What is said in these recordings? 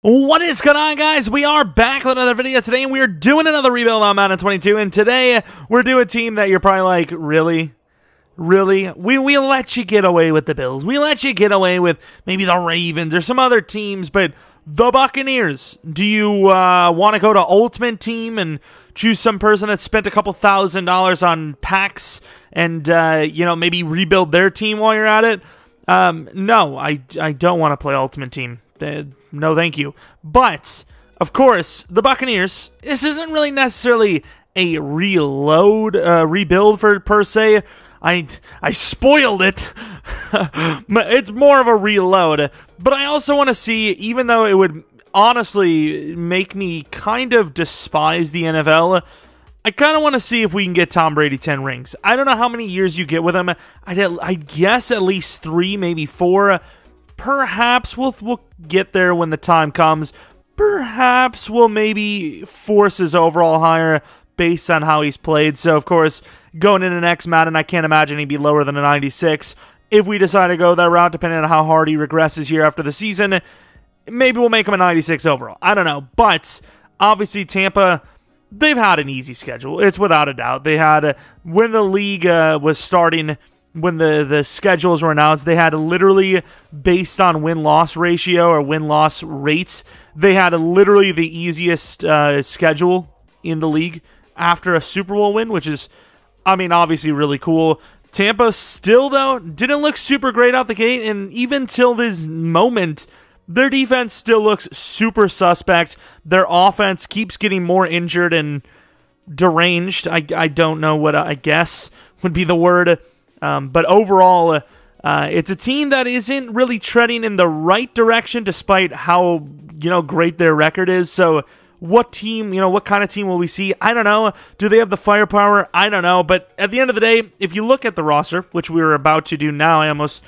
What is going on, guys? We are back with another video today, and we are doing another rebuild on Madden 22, and today we're doing a team that you're probably like, really? Really? We let you get away with the Bills. We let you get away with maybe the Ravens or some other teams, but the Buccaneers. Do you want to go to Ultimate Team and choose some person that spent a couple $1,000s on packs and, maybe rebuild their team while you're at it? No, I don't want to play Ultimate Team. No, thank you. But, of course, the Buccaneers, this isn't really necessarily a rebuild per se. I spoiled it. It's more of a reload. But I also want to see, even though it would honestly make me kind of despise the NFL, I kind of want to see if we can get Tom Brady 10 rings. I don't know how many years you get with him. I guess at least 3, maybe 4. Perhaps we'll get there when the time comes. Perhaps we'll maybe force his overall higher based on how he's played. So, of course, going into next Madden, I can't imagine he'd be lower than a 96. If we decide to go that route, depending on how hard he regresses here after the season, maybe we'll make him a 96 overall. I don't know. But, obviously, Tampa, they've had an easy schedule. It's without a doubt. They had, when the league was starting, when the schedules were announced, they had literally, based on win-loss ratio or win-loss rates, they had literally the easiest schedule in the league after a Super Bowl win, which is, I mean, obviously really cool. Tampa still, though, didn't look super great out the gate, and even till this moment, their defense still looks super suspect. Their offense keeps getting more injured and deranged. I don't know what I guess would be the word. But overall, it's a team that isn't really treading in the right direction despite how, great their record is. So what team, what kind of team will we see? I don't know. Do they have the firepower? I don't know. But at the end of the day, if you look at the roster, which we were about to do now, I almost,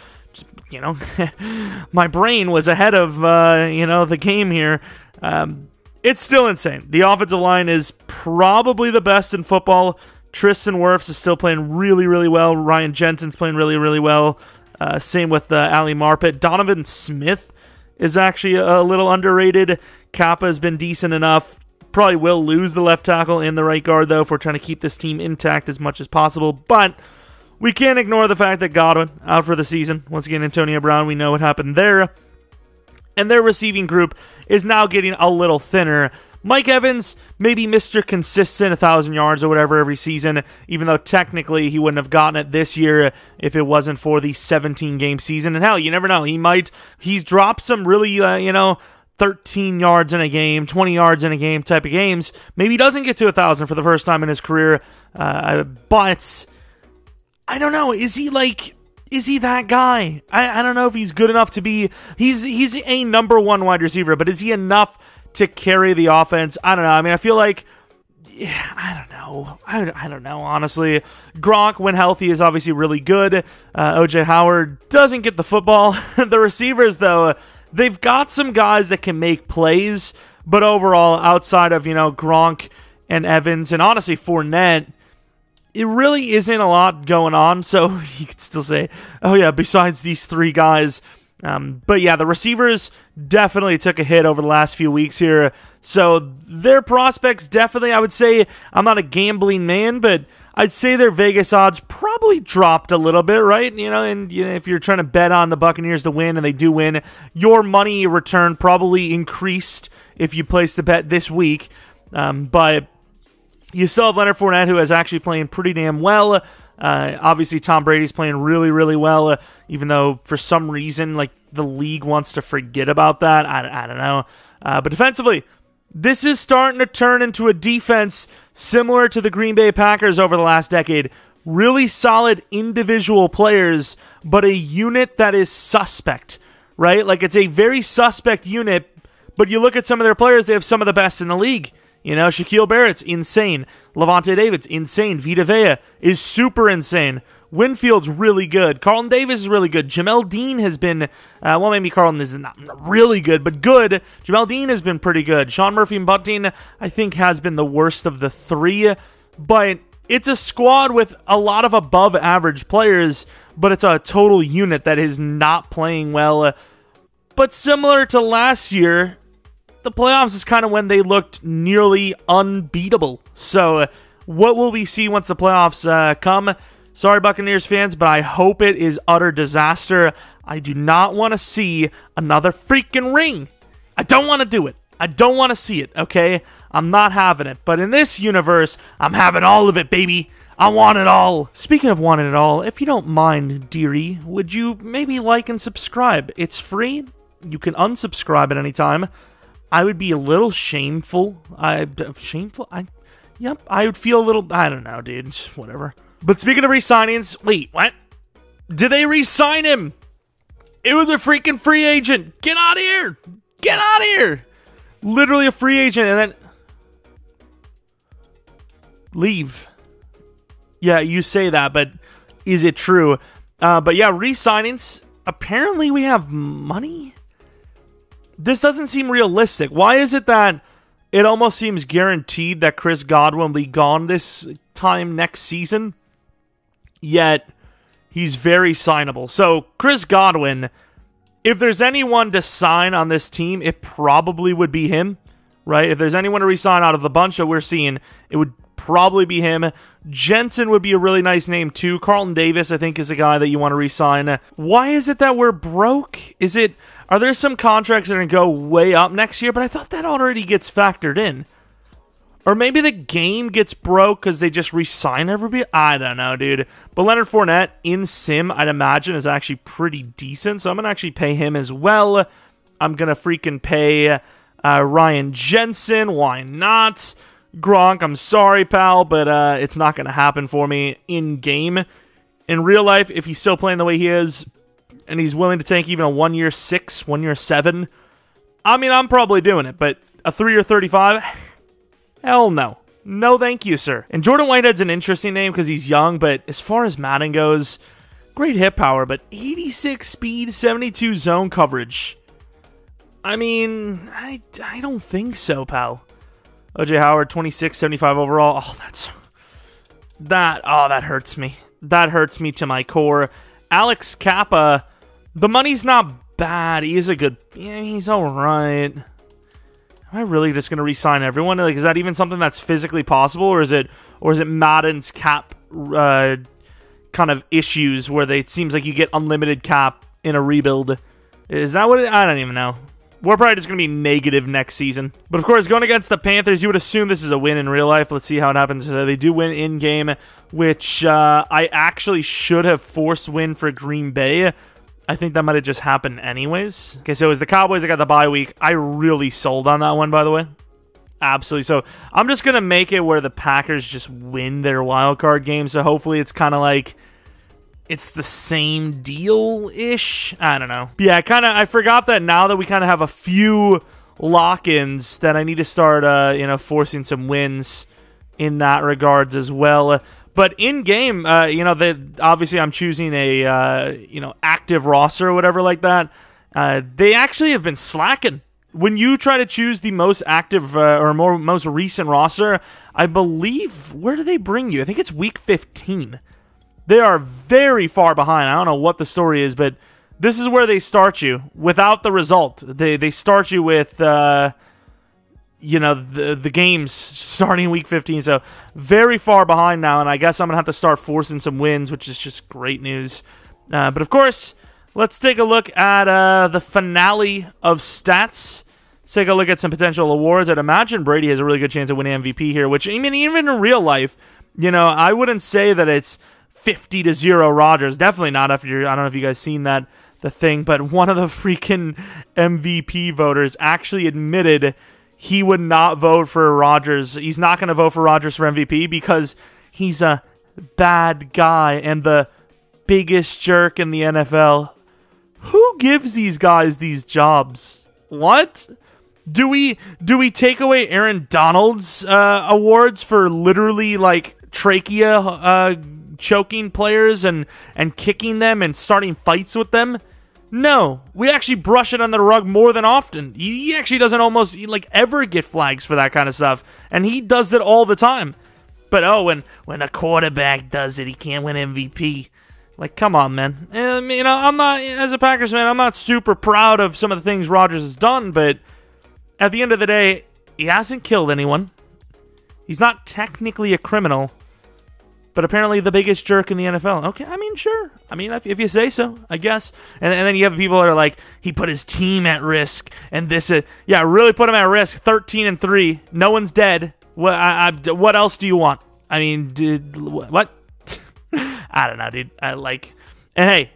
my brain was ahead of, the game here. It's still insane. The offensive line is probably the best in football. Tristan Wirfs is still playing really, really well. Ryan Jensen's playing really, really well. Same with Ali Marpet. Donovan Smith is actually a little underrated. Kappa has been decent enough. Probably will lose the left tackle and the right guard, though, if we're trying to keep this team intact as much as possible. But we can't ignore the fact that Godwin out for the season. Once again, Antonio Brown, we know what happened there. And their receiving group is now getting a little thinner. Mike Evans, maybe Mr. Consistent, 1,000 yards or whatever every season, even though technically he wouldn't have gotten it this year if it wasn't for the 17-game season. And hell, you never know. He's dropped some really, 13 yards in a game, 20 yards in a game type of games. Maybe he doesn't get to 1,000 for the first time in his career, but I don't know. Is he that guy? I don't know if he's good enough to be. He's a number 1 wide receiver, but is he enough to carry the offense? I don't know. I mean, I feel like, I don't know. I don't know, honestly. Gronk, when healthy, is obviously really good. O.J. Howard doesn't get the football. The receivers, though, they've got some guys that can make plays, but overall, outside of, Gronk and Evans, and honestly, Fournette, it really isn't a lot going on, so you could still say, oh yeah, besides these 3 guys. But yeah, the receivers definitely took a hit over the last few weeks here. So their prospects definitely, I would say, I'm not a gambling man, but I'd say their Vegas odds probably dropped a little bit, right? And if you're trying to bet on the Buccaneers to win and they do win, your money return probably increased if you placed the bet this week. But you still have Leonard Fournette, who is actually playing pretty damn well. Obviously, Tom Brady's playing really, really well, even though for some reason, the league wants to forget about that. I don't know. But defensively, this is starting to turn into a defense similar to the Green Bay Packers over the last decade. Really solid individual players, but a unit that is suspect, right? It's a very suspect unit, but you look at some of their players, they have some of the best in the league. Shaquille Barrett's insane. Levante David's insane. Vita Vea is super insane. Winfield's really good. Carlton Davis is really good. Jamel Dean has been, maybe Carlton is not really good, but good. Jamel Dean has been pretty good. Sean Murphy-Bunting, I think, has been the worst of the 3, but it's a squad with a lot of above-average players, but it's a total unit that is not playing well. But similar to last year, the playoffs is kind of when they looked nearly unbeatable. So what will we see once the playoffs come? Sorry, Buccaneers fans, but I hope it is utter disaster. I do not want to see another freaking ring. I don't want to do it. I don't want to see it, okay? I'm not having it. But in this universe, I'm having all of it, baby. I want it all. Speaking of wanting it all, if you don't mind, dearie, would you maybe like and subscribe? It's free. You can unsubscribe at any time. I would be a little shameful. Yep, I would feel a little, I don't know, dude. Whatever. But speaking of re-signings, wait, what? Did they re-sign him? It was a freaking free agent. Get out of here. Get out of here. Literally a free agent and then leave. Yeah, you say that, but is it true? But yeah, re-signings. Apparently we have money. This doesn't seem realistic. Why is it that it almost seems guaranteed that Chris Godwin will be gone this time next season? Yet he's very signable. So Chris Godwin, if there's anyone to sign on this team, it probably would be him, right? If there's anyone to re-sign out of the bunch that we're seeing, it would probably be him. Jensen would be a really nice name too. Carlton Davis, I think, is a guy that you want to re-sign. Why is it that we're broke? Are there some contracts that are going to go way up next year? But I thought that already gets factored in. Or maybe the game gets broke because they just re-sign everybody? I don't know, dude. But Leonard Fournette in Sim, I'd imagine, is actually pretty decent. So I'm going to actually pay him as well. I'm going to freaking pay Ryan Jensen. Why not? Gronk, I'm sorry, pal, but it's not going to happen for me in-game. In real life, if he's still playing the way he is, and he's willing to take even a 1-year 6, 1-year 7, I mean, I'm probably doing it. But a 3-year 35... hell no. No thank you, sir. And Jordan Whitehead's an interesting name because he's young, but as far as Madden goes, great hit power, but 86 speed, 72 zone coverage. I mean, I don't think so, pal. OJ Howard, 26, 75 overall. Oh, that hurts me. That hurts me to my core. Alex Kappa, the money's not bad. He's he's all right. Am I really just going to re-sign everyone? Like, is that even something that's physically possible, or is it Madden's cap kind of issues where it seems like you get unlimited cap in a rebuild? Is that what I don't even know. We're probably just going to be negative next season. But of course, going against the Panthers, you would assume this is a win in real life. Let's see how it happens. They do win in-game, which I actually should have forced win for Green Bay. I think that might have just happened anyways. Okay, so it was the Cowboys that got the bye week. I really sold on that one, by the way. Absolutely. So I'm just going to make it where the Packers just win their wild card game. So hopefully it's kind of like it's the same deal-ish. I don't know. But yeah, I forgot that now that we kind of have a few lock-ins that I need to start, forcing some wins in that regards as well. But in game, obviously I'm choosing a active roster or whatever like that. They actually have been slacking. When you try to choose the most active most recent roster, I believe, where do they bring you? I think it's week 15. They are very far behind. I don't know what the story is, but this is where they start you without the result. They start you with the games starting week 15, so very far behind now, and I guess I'm going to have to start forcing some wins, which is just great news. But of course, let's take a look at the finale of stats. Let's take a look at some potential awards. I'd imagine Brady has a really good chance of winning MVP here, which, I mean, even in real life, I wouldn't say that it's 50-0 Rodgers. Definitely not after, I don't know if you guys seen the thing, but one of the freaking MVP voters actually admitted he would not vote for Rodgers. He's not going to vote for Rodgers for MVP because he's a bad guy and the biggest jerk in the NFL. Who gives these guys these jobs? What? Do we take away Aaron Donald's awards for literally like trachea choking players and kicking them and starting fights with them? No, we actually brush it under the rug more than often. He actually doesn't almost ever get flags for that kind of stuff, and he does it all the time. But when a quarterback does it, he can't win MVP. Like, come on, man. I'm not, as a Packers fan, I'm not super proud of some of the things Rodgers has done, but at the end of the day, he hasn't killed anyone. He's not technically a criminal, but apparently the biggest jerk in the NFL. Okay, I mean, sure. I mean, if you say so, I guess. And then you have people that are like, he put his team at risk, and this, yeah, really put him at risk. 13-3, no one's dead. What else do you want? I mean, what? I don't know, dude. And hey,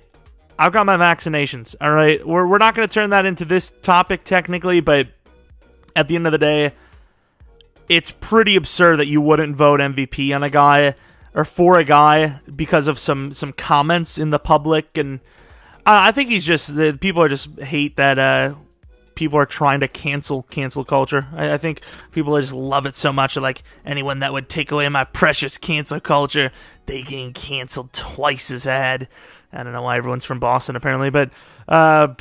I've got my vaccinations. All right, we're not going to turn that into this topic technically, but at the end of the day, it's pretty absurd that you wouldn't vote MVP on a guy or for a guy because of some comments in the public. And I think he's just, people are just hate that people are trying to cancel culture. I think people just love it so much. Like, anyone that would take away my precious cancel culture, they get canceled twice as bad. I don't know why everyone's from Boston, apparently. But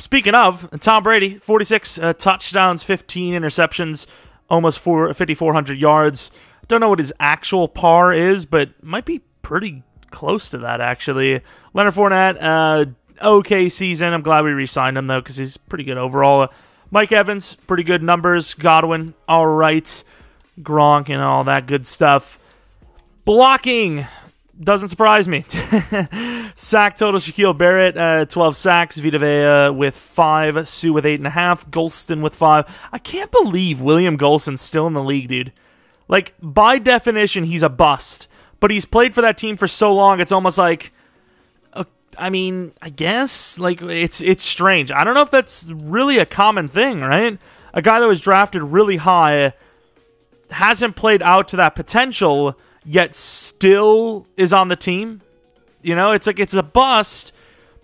speaking of, Tom Brady, 46 touchdowns, 15 interceptions, almost 5,400 yards. Don't know what his actual par is, but might be pretty close to that, actually. Leonard Fournette, okay season. I'm glad we re-signed him, though, because he's pretty good overall. Mike Evans, pretty good numbers. Godwin, all right. Gronk and all that good stuff. Blocking, doesn't surprise me. Sack total, Shaquille Barrett, 12 sacks. Vita Vea with 5. Sue with 8.5. Golston with 5. I can't believe William Golston's still in the league, dude. Like, by definition, he's a bust. But he's played for that team for so long, it's almost like, I mean, I guess, like, it's strange. I don't know if that's really a common thing, right? A guy that was drafted really high hasn't played out to that potential, yet still is on the team. You know, it's like, it's a bust,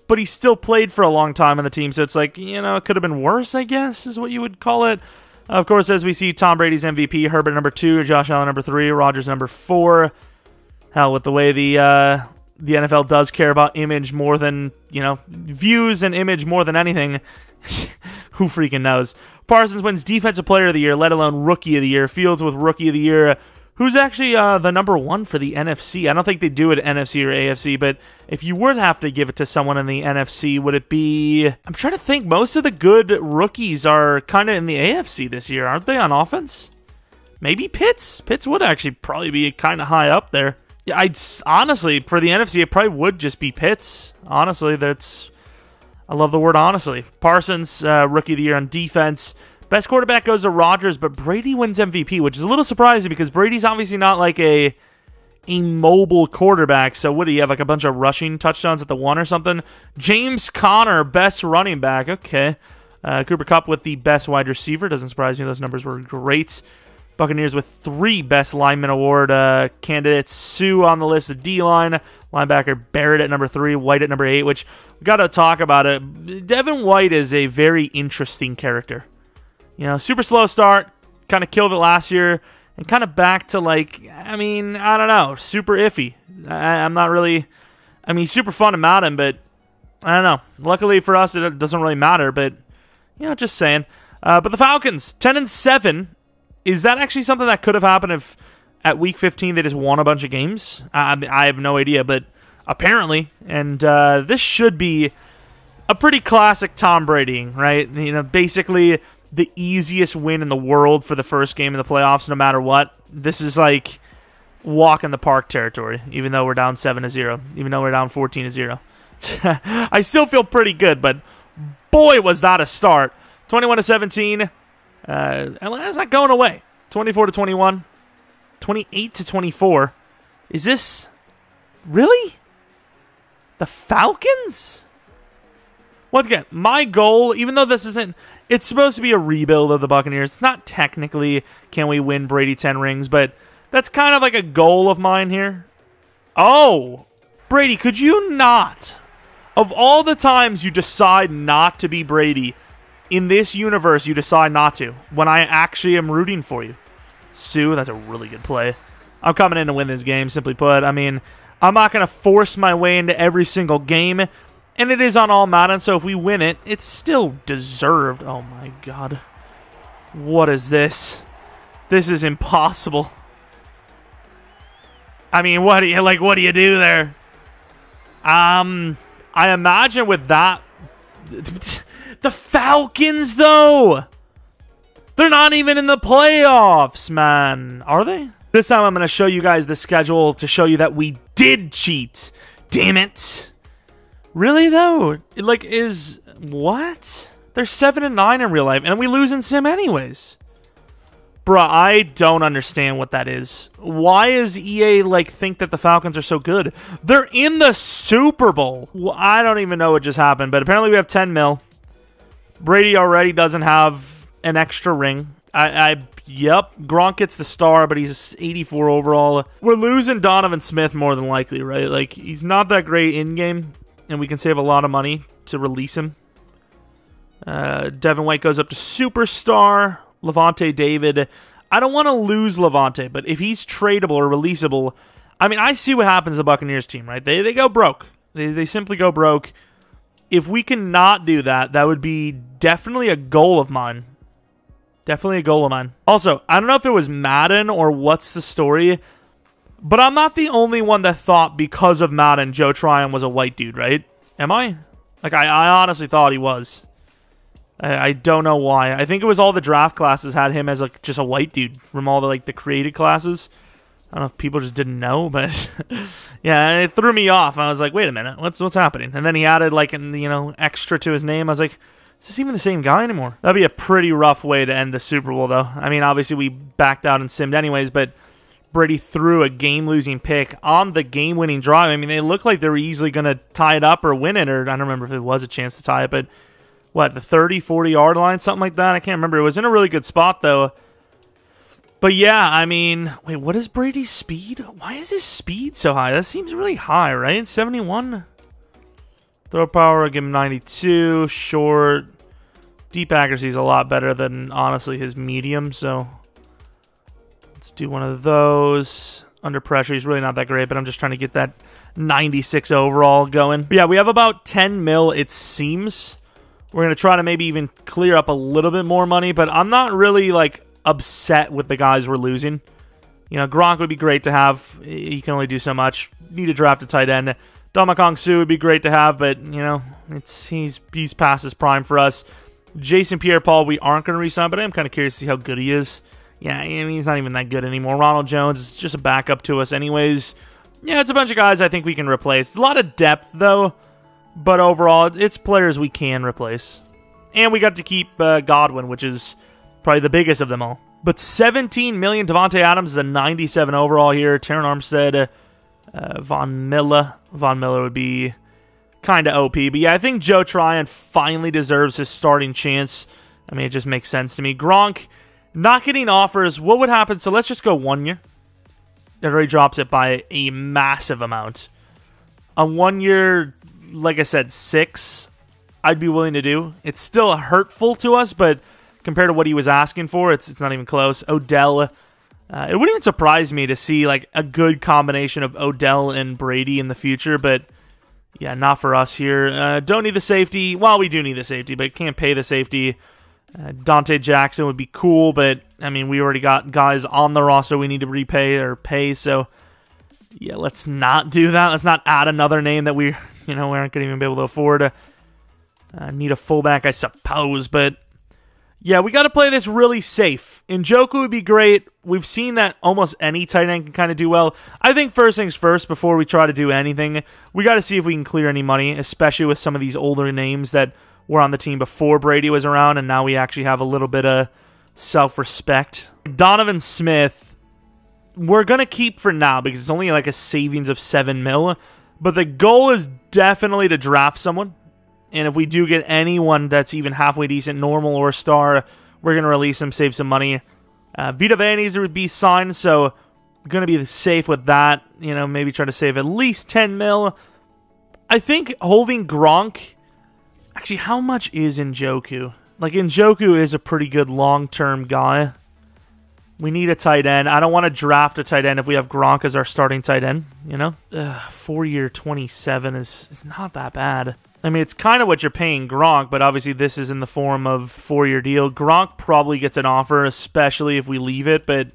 but he still played for a long time on the team. So it's like, you know, it could have been worse, I guess, is what you would call it. Of course, as we see, Tom Brady's MVP, Herbert number 2, Josh Allen number 3, Rodgers number 4. Hell, with the way the NFL does care about image more than, you know, views and image more than anything, who freaking knows? Parsons wins Defensive Player of the Year, let alone Rookie of the Year. Fields with Rookie of the Year. Who's actually the number 1 for the NFC? I don't think they do it NFC or AFC, but if you would have to give it to someone in the NFC, would it be... I'm trying to think. Most of the good rookies are kind of in the AFC this year, aren't they, on offense? Maybe Pitts? Pitts would actually probably be kind of high up there. Yeah, honestly, for the NFC, it probably would just be Pitts. Honestly, I love the word honestly. Parsons, Rookie of the Year on defense. Best quarterback goes to Rodgers, but Brady wins MVP, which is a little surprising because Brady's obviously not like a mobile quarterback. So what do you have, like a bunch of rushing touchdowns at the 1 or something? James Conner, best running back. Okay. Cooper Kupp with the best wide receiver. Doesn't surprise me. Those numbers were great. Buccaneers with 3 best lineman award candidates. Sue on the list of D-line. Linebacker Barrett at number 3. White at number 8, which we got to talk about it. Devin White is a very interesting character. You know, super slow start, kind of killed it last year, and kind of back to, like, I mean, I don't know, super iffy. I'm not really, I mean, super fun to mount him, but I don't know. Luckily for us, it doesn't really matter, but, you know, just saying. But the Falcons, 10-7, is that actually something that could have happened if at Week 15 they just won a bunch of games? I have no idea, but apparently, and this should be a pretty classic Tom Brady, right? You know, basically the easiest win in the world for the first game of the playoffs, no matter what. This is like walk in the park territory, even though we're down 7-0, even though we're down 14-0. I still feel pretty good, but boy, was that a start. 21-17. And that's not going away. 24-21. 28-24. Is this really the Falcons? Once again, my goal, even though this isn't, it's supposed to be a rebuild of the Buccaneers. It's not technically, can we win Brady 10 rings, but that's kind of like a goal of mine here. Oh, Brady, could you not, of all the times you decide not to be Brady, in this universe you decide not to, when I actually am rooting for you. Sue, that's a really good play. I'm coming in to win this game, simply put. I mean, I'm not going to force my way into every single game. And it is on all Madden, so if we win it, it's still deserved. Oh my god. What is this? This is impossible. I mean, what do you do there? I imagine with that, the Falcons though. They're not even in the playoffs, man. Are they? This time I'm going to show you guys the schedule to show you that we did cheat. Damn it. Really, though? Like, what? They're 7-9 in real life, and we lose in sim anyways. Bruh, I don't understand what that is. Why is EA, like, think that the Falcons are so good? They're in the Super Bowl. Well, I don't even know what just happened, but apparently we have 10 mil. Brady already doesn't have an extra ring. Yep, Gronk gets the star, but he's 84 overall. We're losing Donovan Smith more than likely, right? Like, he's not that great in-game, and we can save a lot of money to release him. Devin White goes up to Superstar. Levante David. I don't want to lose Levante, but if he's tradable or releasable, I mean, I see what happens to the Buccaneers team, right? They go broke. They simply go broke. If we cannot do that, that would be definitely a goal of mine. Definitely a goal of mine. Also, I don't know if it was Madden or what's the story, but I'm not the only one that thought because of Madden, Joe Tryon was a white dude, right? Am I? Like, I honestly thought he was. I don't know why. I think it was all the draft classes had him as like just a white dude from all the like the created classes. I don't know if people just didn't know, but yeah, it threw me off. I was like, wait a minute, what's happening? And then he added like an extra to his name. I was like, is this even the same guy anymore? That'd be a pretty rough way to end the Super Bowl, though. I mean, obviously we backed out and simmed anyways, but Brady threw a game-losing pick on the game-winning drive. I mean, they looked like they were easily going to tie it up or win it, or I don't remember if it was a chance to tie it, but what, the 30, 40-yard line, something like that? I can't remember. It was in a really good spot, though. But yeah, I mean, wait, what is Brady's speed? Why is his speed so high? That seems really high, right? 71? Throw power, I'll give him 92. Short. Deep accuracy is a lot better than, honestly, his medium, so let's do one of those. Under pressure, he's really not that great, but I'm just trying to get that 96 overall going. But yeah, we have about 10 mil, it seems. We're going to try to maybe even clear up a little bit more money, but I'm not really, like, upset with the guys we're losing. You know, Gronk would be great to have. He can only do so much. Need to draft a tight end. Dominic Su would be great to have, but, you know, he's past his prime for us. Jason Pierre-Paul, we aren't going to re-sign, but I am kind of curious to see how good he is. Yeah, I mean, he's not even that good anymore. Ronald Jones is just a backup to us anyways. Yeah, it's a bunch of guys I think we can replace. It's a lot of depth, though. But overall, it's players we can replace. And we got to keep Godwin, which is probably the biggest of them all. But 17 million, Devontae Adams is a 97 overall here. Terran Armstead, Von Miller. Von Miller would be kind of OP. But yeah, I think Joe Tryon finally deserves his starting chance. I mean, it just makes sense to me. Gronk, not getting offers. What would happen? So let's just go 1 year. It already drops it by a massive amount. A 1 year... like I said, 6, I'd be willing to do. It's still hurtful to us, but compared to what he was asking for, it's not even close. Odell, it wouldn't even surprise me to see like a good combination of Odell and Brady in the future, but yeah, not for us here. Don't need the safety. Well, we do need the safety, but can't pay the safety. Dante Jackson would be cool, but I mean, we already got guys on the roster we need to repay or pay, so yeah, let's not do that. Let's not add another name that we aren't going to even be able to afford. Need a fullback, I suppose, but yeah, we got to play this really safe. Njoku would be great. We've seen that almost any tight end can kind of do well. I think first things first, before we try to do anything, we got to see if we can clear any money, especially with some of these older names that were on the team before Brady was around, and now we actually have a little bit of self-respect. Donovan Smith, we're going to keep for now because it's only like a savings of 7 mil, but the goal is definitely to draft someone. And if we do get anyone that's even halfway decent, normal or star, we're going to release him, save some money. Vita Vea needs to be signed, so going to be safe with that. You know, maybe try to save at least 10 mil. I think holding Gronk... Actually, how much is Njoku? Like, Njoku is a pretty good long-term guy. We need a tight end. I don't want to draft a tight end if we have Gronk as our starting tight end, you know? 4-year 27 is not that bad. I mean, it's kind of what you're paying Gronk, but obviously this is in the form of 4-year deal. Gronk probably gets an offer, especially if we leave it, but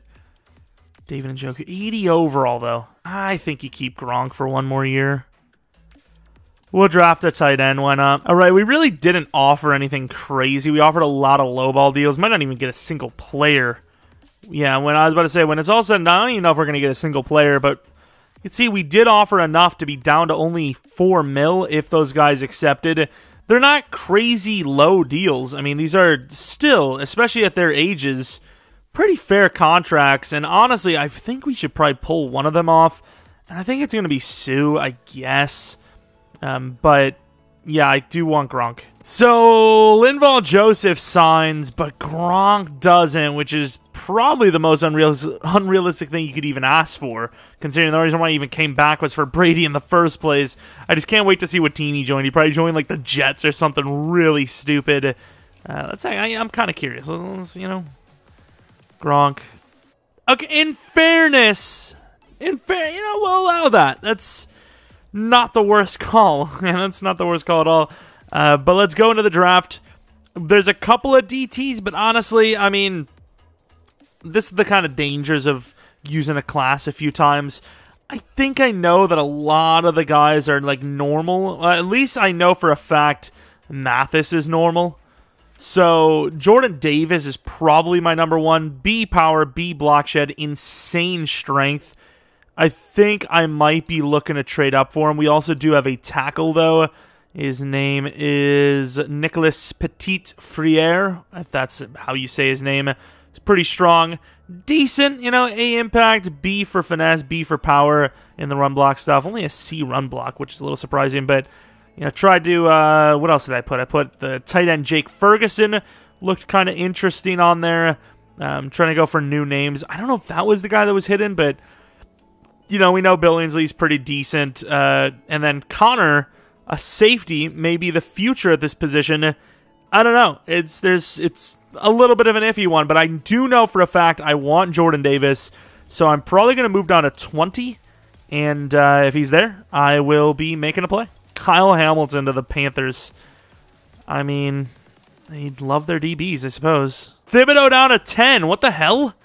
David Njoku, 80 overall, though. I think you keep Gronk for 1 more year. We'll draft a tight end. Why not? All right, we really didn't offer anything crazy. We offered a lot of lowball deals. Might not even get a single player. Yeah, when I was about to say, when it's all said and done, I don't even know if we're going to get a single player, but you can see we did offer enough to be down to only $4 million if those guys accepted. They're not crazy low deals. I mean, these are still, especially at their ages, pretty fair contracts. And honestly, I think we should probably pull one of them off. And I think it's going to be Sue, I guess. But yeah, I do want Gronk. So Linval Joseph signs, but Gronk doesn't, which is probably the most unrealistic thing you could even ask for, considering the reason why he even came back was for Brady in the first place. I just can't wait to see what team he joined. He probably joined like the Jets or something really stupid. Let's say I'm kind of curious. Let's, Gronk. Okay, in fairness, we'll allow that. That's not the worst call. And that's not the worst call at all. But let's go into the draft. There's a couple of DTs, but honestly, I mean, this is the kind of dangers of using a class a few times. I think I know that a lot of the guys are like normal. At least I know for a fact Mathis is normal. So Jordan Davis is probably my number one. B power, B block shed, insane strength. I think I might be looking to trade up for him. We also do have a tackle, though. His name is Nicolas Petit-Frere, if that's how you say his name. It's pretty strong. Decent, A impact, B for finesse, B for power in the run block stuff. Only a C run block, which is a little surprising, but, tried to, what else did I put? I put the tight end Jake Ferguson. Looked kind of interesting on there. Trying to go for new names. I don't know if that was the guy that was hidden, but, we know Billingsley's pretty decent. And then Connor, a safety, maybe the future at this position. I don't know. It's a little bit of an iffy one, but I do know for a fact I want Jordan Davis, so I'm probably going to move down to 20, and if he's there, I will be making a play. Kyle Hamilton to the Panthers. I mean, they'd love their DBs, I suppose. Thibodeau down to 10. What the hell?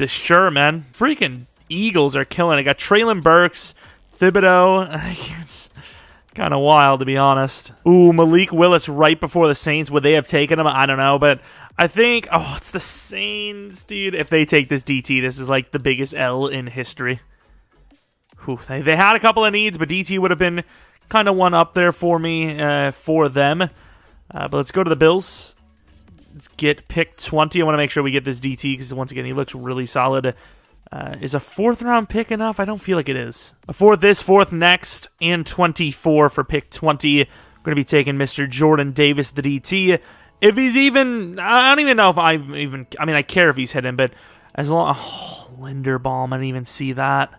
Sure, man. Freaking Eagles are killing it. Got Traylon Burks, Thibodeau. It's kind of wild, to be honest. Ooh, Malik Willis right before the Saints. Would they have taken him? I don't know, but I think... Oh, it's the Saints, dude. If they take this DT, this is like the biggest L in history. Whew, they had a couple of needs, but DT would have been kind of one up there for me, for them. But let's go to the Bills. Let's get pick 20. I want to make sure we get this DT because, once again, he looks really solid. Is a 4th round pick enough? I don't feel like it is. For this 4th next and 24 for pick 20. We're going to be taking Mr. Jordan Davis, the DT. If he's even, I don't even know if I mean, I care if he's hidden, but as long, Linderbaum, I didn't even see that.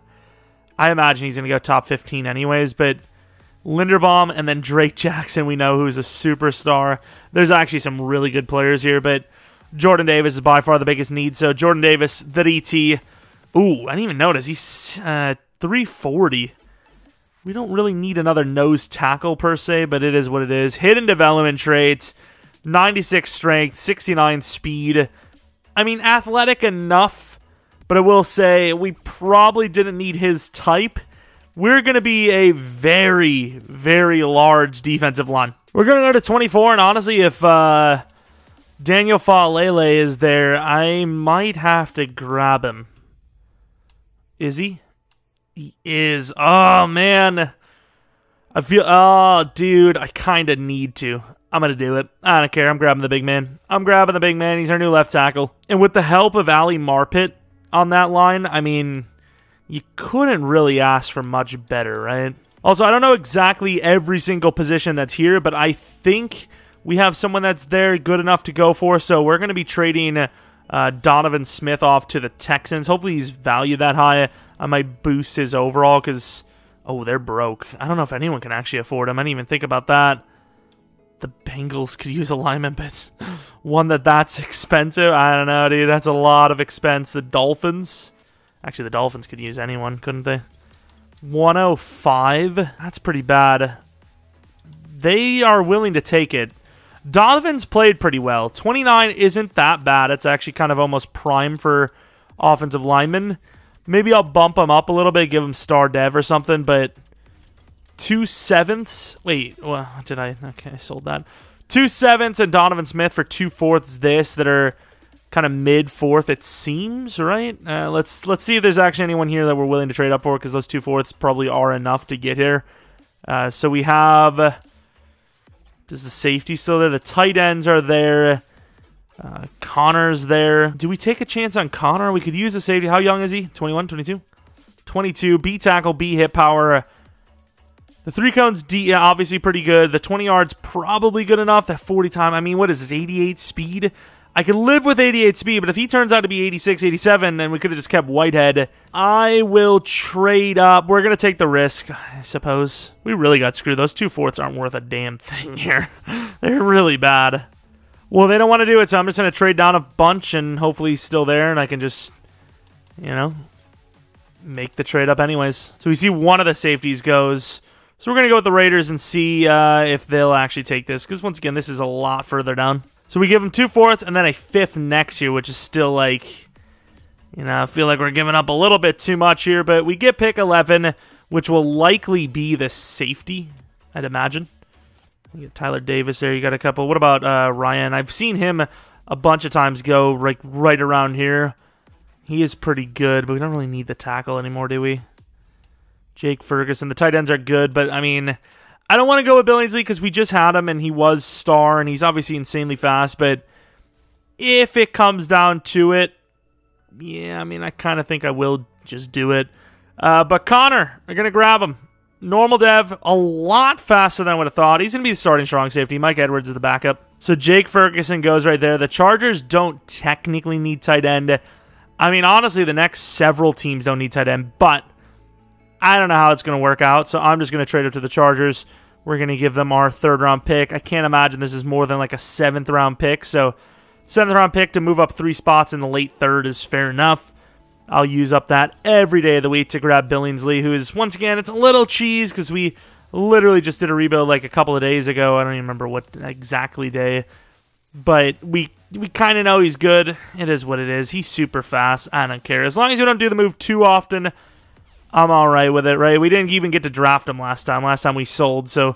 I imagine he's going to go top 15 anyways, but Linderbaum and then Drake Jackson, we know who's a superstar. There's actually some really good players here, but Jordan Davis is by far the biggest need. So Jordan Davis, the DT. Ooh, I didn't even notice. He's 340. We don't really need another nose tackle per se, but it is what it is. Hidden development traits, 96 strength, 69 speed. I mean, athletic enough, but I will say we probably didn't need his type. We're going to be a very, very large defensive line. We're going to go to 24, and honestly, if Daniel Faalele is there, I might have to grab him. Is he? He is. Oh, man. I feel... Oh, dude. I kind of need to. I'm going to do it. I don't care. I'm grabbing the big man. I'm grabbing the big man. He's our new left tackle. And with the help of Ali Marpet on that line, I mean, you couldn't really ask for much better, right? Also, I don't know exactly every single position that's here, but I think we have someone that's there good enough to go for. So we're going to be trading... Donovan Smith off to the Texans. Hopefully he's valued that high. I might boost his overall because, oh, they're broke. I don't know if anyone can actually afford him. I didn't even think about that. The Bengals could use a lineman, but one that's expensive. I don't know, dude. That's a lot of expense. The Dolphins. Actually, the Dolphins could use anyone, couldn't they? 105. That's pretty bad. They are willing to take it. Donovan's played pretty well. 29 isn't that bad. It's actually kind of almost prime for offensive linemen. Maybe I'll bump him up a little bit, give him star dev or something, but 2 7ths. Wait, well, did I? Okay, I sold that. 2 7ths and Donovan Smith for 2 4ths this that are kind of mid-4th, it seems, right? Let's see if there's actually anyone here that we're willing to trade up for, because those 2 4ths probably are enough to get here. So we have... Is the safety still there? The tight ends are there. Connor's there. Do we take a chance on Connor? We could use the safety. How young is he? 21, 22? 22. B tackle, B hit power. The 3 cones, D, obviously pretty good. The 20 yards, probably good enough. That 40 time, I mean, what is this, 88 speed? I can live with 88 speed, but if he turns out to be 86, 87, then we could have just kept Whitehead. I will trade up. We're going to take the risk, I suppose. We really got screwed. Those 2 4ths aren't worth a damn thing here. They're really bad. Well, they don't want to do it, so I'm just going to trade down a bunch, and hopefully he's still there, and I can just, you know, make the trade up anyways. So we see one of the safeties goes. So we're going to go with the Raiders and see if they'll actually take this, because once again, this is a lot further down. So we give them 2 4ths and then a 5th next year, which is still like, you know, I feel like we're giving up a little bit too much here, but we get pick 11, which will likely be the safety, I'd imagine. You get Tyler Davis there. You got a couple. What about Ryan? I've seen him a bunch of times go right around here. He is pretty good, but we don't really need the tackle anymore, do we? Jake Ferguson. The tight ends are good, but I mean... I don't want to go with Billingsley because we just had him and he was star and he's obviously insanely fast. But if it comes down to it, yeah, I mean, I kind of think I will just do it. But Connor, we're going to grab him. Normal dev, a lot faster than I would have thought. He's going to be the starting strong safety. Mike Edwards is the backup. So Jake Ferguson goes right there. The Chargers don't technically need tight end. I mean, honestly, the next several teams don't need tight end, but I don't know how it's going to work out, so I'm just going to trade it to the Chargers. We're going to give them our 3rd-round pick. I can't imagine this is more than like a 7th-round pick, so 7th-round pick to move up 3 spots in the late 3rd is fair enough. I'll use up that every day of the week to grab Billingsley, who is, once again, it's a little cheese because we literally just did a rebuild like a couple of days ago. I don't even remember what exactly day, but we kind of know he's good. It is what it is. He's super fast. I don't care. As long as you don't do the move too often, I'm all right with it, right? We didn't even get to draft him last time. Last time we sold, so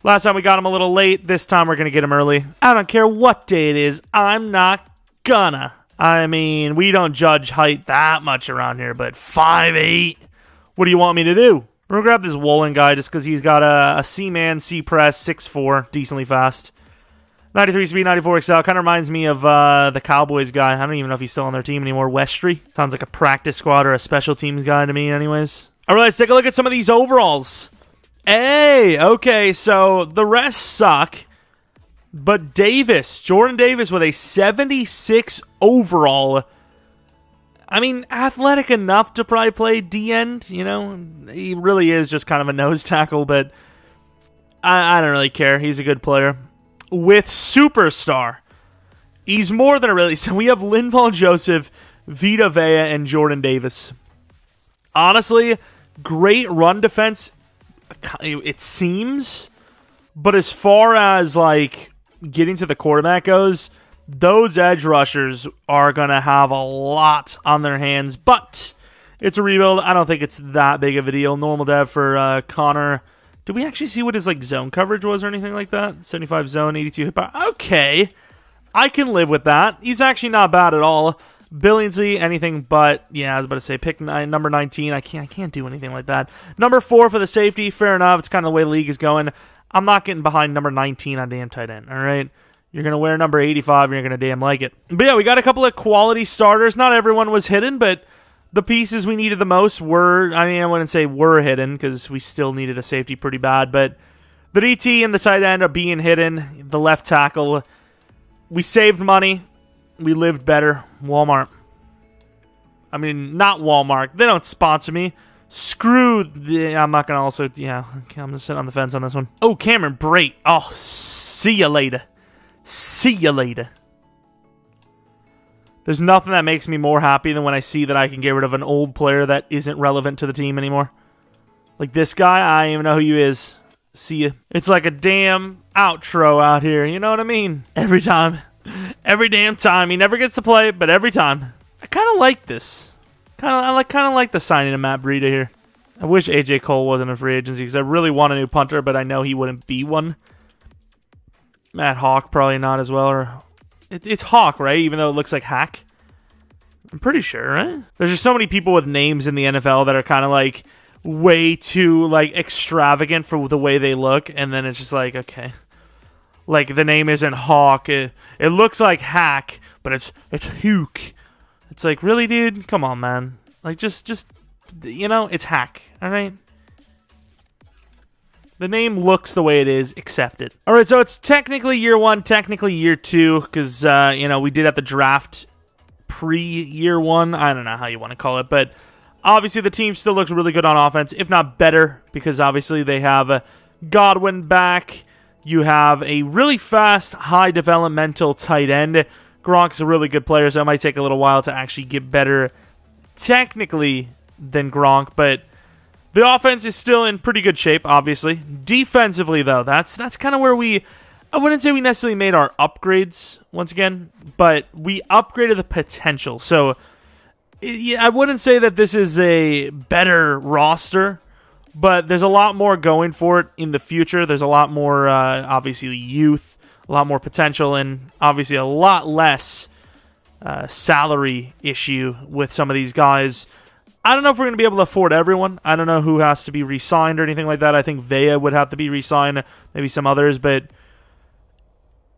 last time we got him a little late. This time we're going to get him early. I don't care what day it is. I'm not gonna. I mean, we don't judge height that much around here, but 5'8". What do you want me to do? We're going to grab this Woolen guy just because he's got a C-man, C-press, 6'4", decently fast. 93 speed, 94 excel. Kind of reminds me of the Cowboys guy. I don't even know if he's still on their team anymore. Westry. Sounds like a practice squad or a special teams guy to me anyways. All right, let's take a look at some of these overalls. Hey, okay, so the rest suck. But Davis, Jordan Davis with a 76 overall. I mean, athletic enough to probably play D-end, you know. He really is just kind of a nose tackle, but I don't really care. He's a good player. With Superstar, he's more than a really... So we have Linval Joseph, Vita Vea, and Jordan Davis. Honestly, great run defense, it seems. But as far as, like, getting to the quarterback goes, those edge rushers are going to have a lot on their hands. But it's a rebuild. I don't think it's that big of a deal. Normal dev for Connor. Did we actually see what his like zone coverage was or anything like that? 75 zone, 82 hit power. Okay. I can live with that. He's actually not bad at all. Billingsley, anything but, yeah, I was about to say pick number 19. I can't do anything like that. Number 4 for the safety, fair enough. It's kind of the way the league is going. I'm not getting behind number 19 on damn tight end, all right? You're going to wear number 85 and you're going to damn like it. But yeah, we got a couple of quality starters. Not everyone was hidden, but the pieces we needed the most were, I mean, I wouldn't say were hidden because we still needed a safety pretty bad, but the DT and the tight end are being hidden. The left tackle, we saved money. We lived better. Walmart. I mean, not Walmart. They don't sponsor me. Screw the... I'm not going to also... Yeah, okay, I'm going to sit on the fence on this one. Oh, Cameron Brate. Oh, see you later. See you later. There's nothing that makes me more happy than when I see that I can get rid of an old player that isn't relevant to the team anymore. Like this guy, I don't even know who he is. See ya. It's like a damn outro out here. You know what I mean? Every time. Every damn time. He never gets to play, but every time. I kind of like this. I kind of like the signing of Matt Breida here. I wish AJ Cole wasn't a free agency because I really want a new punter, but I know he wouldn't be one. Matt Hawk, probably not as well. Or it's Hawk, right? Even though it looks like Hack. I'm pretty sure, right? There's just so many people with names in the NFL that are kind of like way too like extravagant for the way they look, and then it's just like, okay. Like the name isn't Hawk. It looks like Hack, but it's Hook. It's like, really, dude? Come on, man. Like just you know, it's Hack, all right? The name looks the way it is. Accept it. All right, so it's technically year 1, technically year 2, because, you know, we did have the draft pre-year 1. I don't know how you want to call it, but obviously the team still looks really good on offense, if not better, because obviously they have Godwin back. You have a really fast, high developmental tight end. Gronk's a really good player, so it might take a little while to actually get better technically than Gronk, but the offense is still in pretty good shape, obviously. Defensively, though, that's kind of where I wouldn't say we necessarily made our upgrades, once again, but we upgraded the potential. So I wouldn't say that this is a better roster, but there's a lot more going for it in the future. There's a lot more, obviously, youth, a lot more potential, and obviously a lot less salary issue with some of these guys. I don't know if we're going to be able to afford everyone. I don't know who has to be re-signed or anything like that. I think Vea would have to be re-signed, maybe some others, but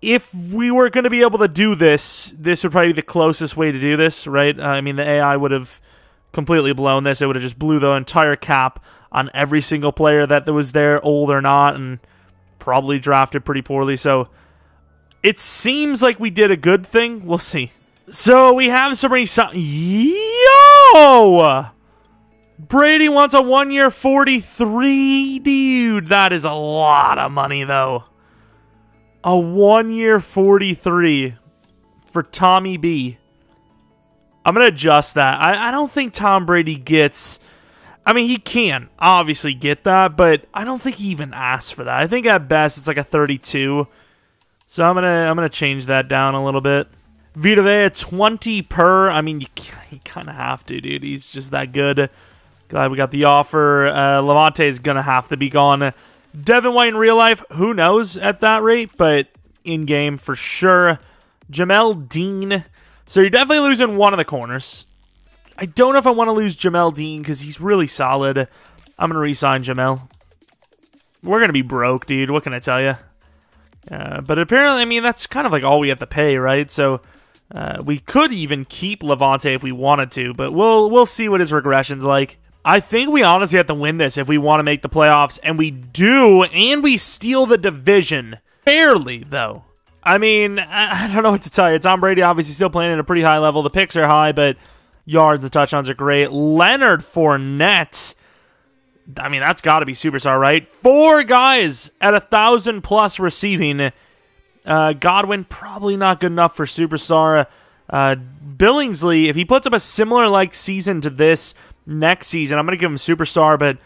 if we were going to be able to do this, this would probably be the closest way to do this, right? I mean, the AI would have completely blown this. It would have just blew the entire cap on every single player that was there, old or not, and probably drafted pretty poorly. So it seems like we did a good thing. We'll see. So we have some Yo! Brady wants a 1-year 43, dude. That is a lot of money, though. A 1-year 43 for Tommy B. I'm going to adjust that. I don't think Tom Brady gets... I mean, he can obviously get that, but I don't think he even asks for that. I think at best it's like a 32. So I'm gonna change that down a little bit. Vita Vea, 20 per. I mean, you kind of have to, dude. He's just that good. Glad we got the offer. Levante is going to have to be gone. Devin White in real life, who knows at that rate, but in-game for sure. Jamel Dean. So you're definitely losing one of the corners. I don't know if I want to lose Jamel Dean because he's really solid. I'm going to re-sign Jamel. We're going to be broke, dude. What can I tell you? But apparently, I mean, that's kind of like all we have to pay, right? So we could even keep Levante if we wanted to, but we'll see what his regression's like. I think we honestly have to win this if we want to make the playoffs, and we do, and we steal the division. Barely, though. I mean, I don't know what to tell you. Tom Brady obviously still playing at a pretty high level. The picks are high, but yards and touchdowns are great. Leonard Fournette. I mean, that's got to be superstar, right? 4 guys at 1,000+ receiving. Godwin, probably not good enough for superstar. Billingsley, if he puts up a similar like season to this next season, I'm going to give him superstar, but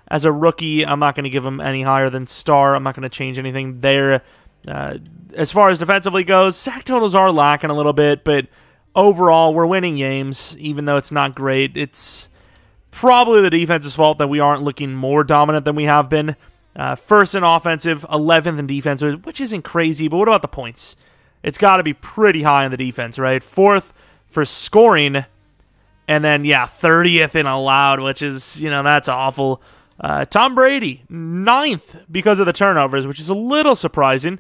as a rookie, I'm not going to give him any higher than star. I'm not going to change anything there. As far as defensively goes, sack totals are lacking a little bit, but overall, we're winning games, even though it's not great. It's probably the defense's fault that we aren't looking more dominant than we have been. First in offensive, 11th in defensive, which isn't crazy, but what about the points? It's got to be pretty high in the defense, right? 4th for scoring, and then, yeah, 30th in allowed, which is, you know, that's awful. Tom Brady, 9th because of the turnovers, which is a little surprising.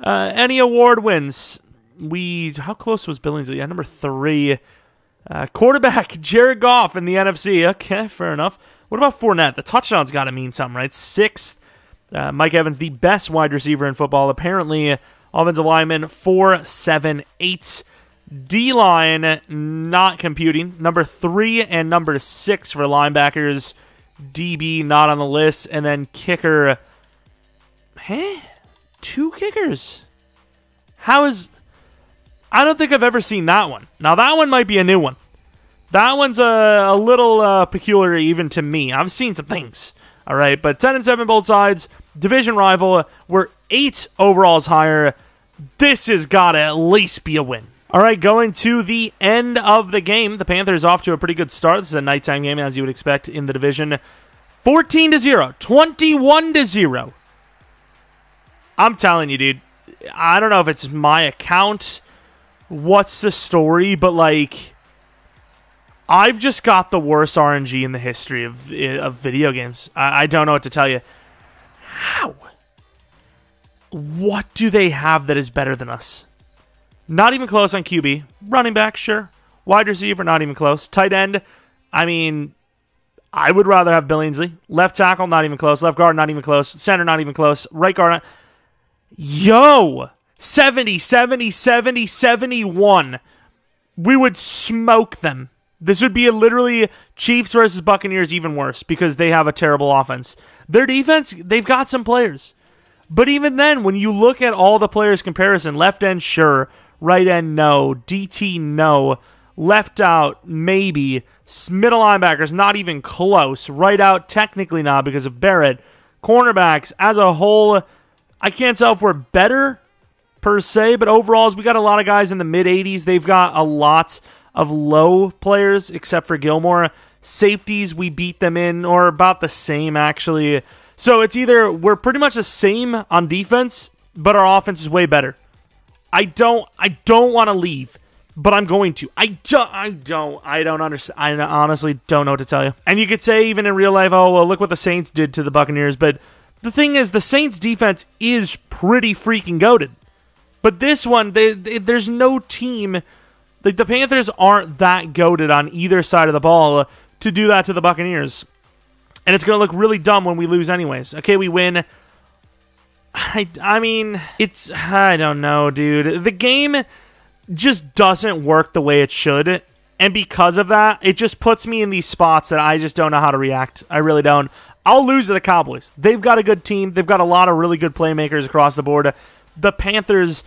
Any award wins, how close was Billingsley? Yeah, number 3. Quarterback, Jared Goff in the NFC. Okay, fair enough. What about Fournette? The touchdown's got to mean something, right? 6th. Mike Evans, the best wide receiver in football. Apparently, offensive lineman, 4, 7, 8. D-line, not computing. Number 3 and number 6 for linebackers. DB, not on the list. And then kicker. 2 kickers? I don't think I've ever seen that one. Now, that one might be a new one. That one's a little peculiar even to me. I've seen some things. All right, but 10-7 both sides. Division rival. We're 8 overalls higher. This has got to at least be a win. All right, going to the end of the game. The Panthers off to a pretty good start. This is a nighttime game, as you would expect in the division. 14-0. 21-0. I'm telling you, dude. I don't know if it's my account. What's the story? But, like, I've just got the worst RNG in the history of video games. I don't know what to tell you. How? What do they have that is better than us? Not even close on QB. Running back, sure. Wide receiver, not even close. Tight end, I mean, I would rather have Billingsley. Left tackle, not even close. Left guard, not even close. Center, not even close. Right guard, Yo! 70, 70, 70, 71. We would smoke them. This would be literally Chiefs versus Buccaneers, even worse, because they have a terrible offense. Their defense, they've got some players. But even then, when you look at all the players comparison, left end, sure. Right end, no. DT, no. Left out, maybe. Middle linebackers, not even close. Right out, technically not because of Barrett. Cornerbacks, as a whole, I can't tell if we're better, per se, but overall, we got a lot of guys in the mid-80s. They've got a lot of low players, except for Gilmore. Safeties, we beat them in, or about the same, actually. So it's either we're pretty much the same on defense, but our offense is way better. I don't want to leave, but I'm going to. I don't understand. I honestly don't know what to tell you. And you could say even in real life, oh, well, look what the Saints did to the Buccaneers. But the thing is, the Saints defense is pretty freaking goated. But this one, there's no team. Like, the Panthers aren't that goated on either side of the ball to do that to the Buccaneers. And it's going to look really dumb when we lose anyways. Okay, we win. I mean, I don't know, dude. The game just doesn't work the way it should. And because of that, it just puts me in these spots that I just don't know how to react. I really don't. I'll lose to the Cowboys. They've got a good team. They've got a lot of really good playmakers across the board. The Panthers,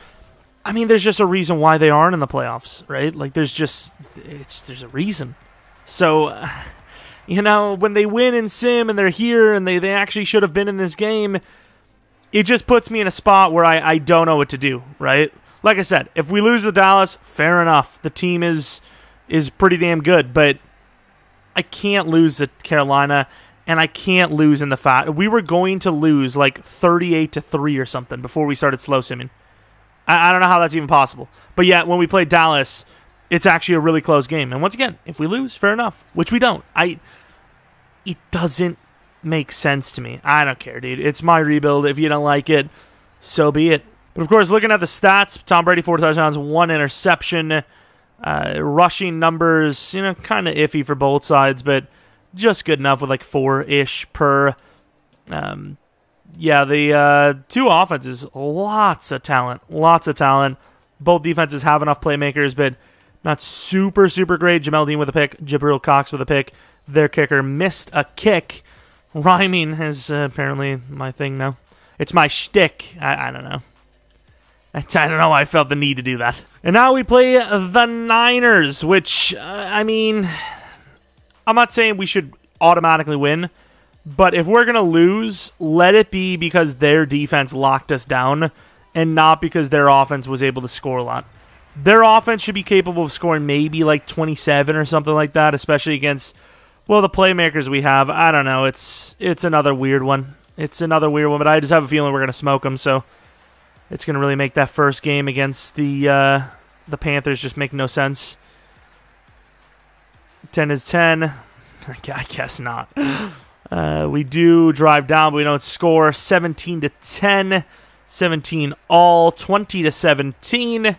I mean, there's just a reason why they aren't in the playoffs, right? Like, there's a reason. So, you know, when they win in Sim and they're here and they actually should have been in this game, it just puts me in a spot where I don't know what to do, right? Like I said, if we lose to Dallas, fair enough. The team is pretty damn good, but I can't lose to Carolina, and I can't lose in the fact we were going to lose like 38-3 or something before we started slow simming. I don't know how that's even possible. But yet, when we played Dallas, it's actually a really close game. And once again, if we lose, fair enough, which we don't. It doesn't make sense to me. I don't care, dude. It's my rebuild. If you don't like it, so be it. But of course, looking at the stats, Tom Brady, 4 touchdowns, 1 interception. Rushing numbers, you know, kind of iffy for both sides, but just good enough with like 4-ish per. Yeah, the two offenses, lots of talent. Both defenses have enough playmakers, but not super, super great. Jamel Dean with a pick. Jabril Cox with a pick. Their kicker missed a kick. Rhyming is apparently my thing now. It's my shtick. I don't know. I don't know why I felt the need to do that. And now we play the Niners, which, I mean, I'm not saying we should automatically win, but if we're going to lose, let it be because their defense locked us down and not because their offense was able to score a lot. Their offense should be capable of scoring maybe like 27 or something like that, especially against, well, the playmakers we have. I don't know. It's another weird one. It's another weird one, but I just have a feeling we're going to smoke them, so it's going to really make that first game against the Panthers just make no sense. 10 is 10. I guess not. We do drive down, but we don't score. 17-10. 17 all. 20-17.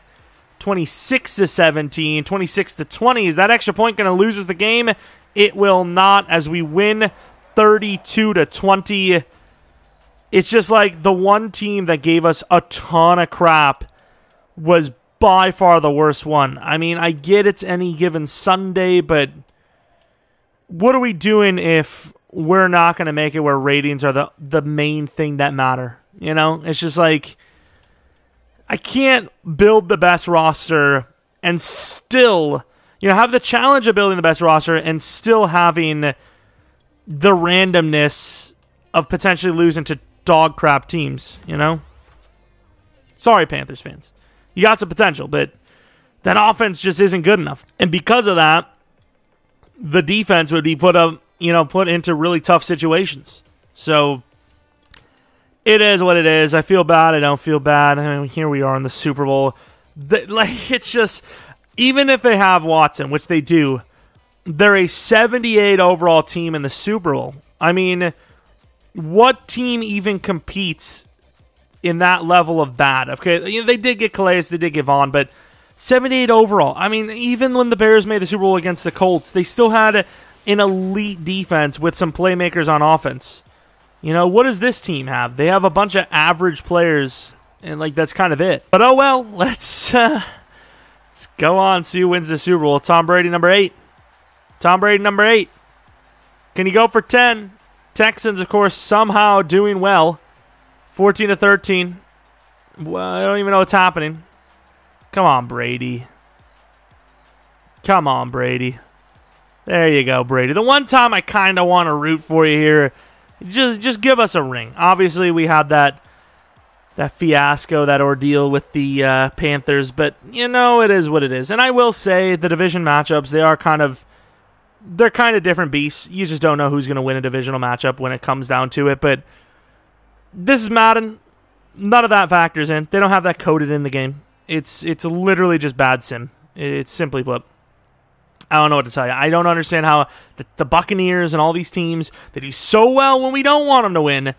26-17. 26-20. Is that extra point going to lose us the game? It will not, as we win 32-20. It's just like the one team that gave us a ton of crap was by far the worst one. I mean, I get it's any given Sunday, but what are we doing if we're not going to make it where ratings are the main thing that matter? You know, it's just like I can't build the best roster and still, you know, have the challenge of building the best roster and still having the randomness of potentially losing to dog crap teams, you know? Sorry, Panthers fans. You got some potential, but that offense just isn't good enough. And because of that, the defense would be put up put into really tough situations. So it is what it is. I feel bad. I don't feel bad. I mean, here we are in the Super Bowl. It's just, even if they have Watson, which they do, they're a 78 overall team in the Super Bowl. I mean, what team even competes in that level of bad? Okay, they did get Calais, they did get Vaughn, but 78 overall. I mean, even when the Bears made the Super Bowl against the Colts, they still had an elite defense with some playmakers on offense. What does this team have? They have a bunch of average players, and that's kind of it. But oh well, let's go on, see who wins the Super Bowl. Tom Brady, number 8. Tom Brady, number 8. Can he go for 10? Texans, of course, somehow doing well. 14-13. Well, I don't even know what's happening. Come on, Brady. Come on, Brady. There you go, Brady. The one time I kind of want to root for you here, just give us a ring. Obviously, we had that fiasco, that ordeal with the Panthers, but, it is what it is. And I will say, the division matchups, they're kind of different beasts. You just don't know who's going to win a divisional matchup when it comes down to it. But this is Madden. None of that factors in. They don't have that coded in the game. It's literally just bad sim. It's simply put. I don't know what to tell you. I don't understand how the Buccaneers and all these teams, they do so well when we don't want them to win,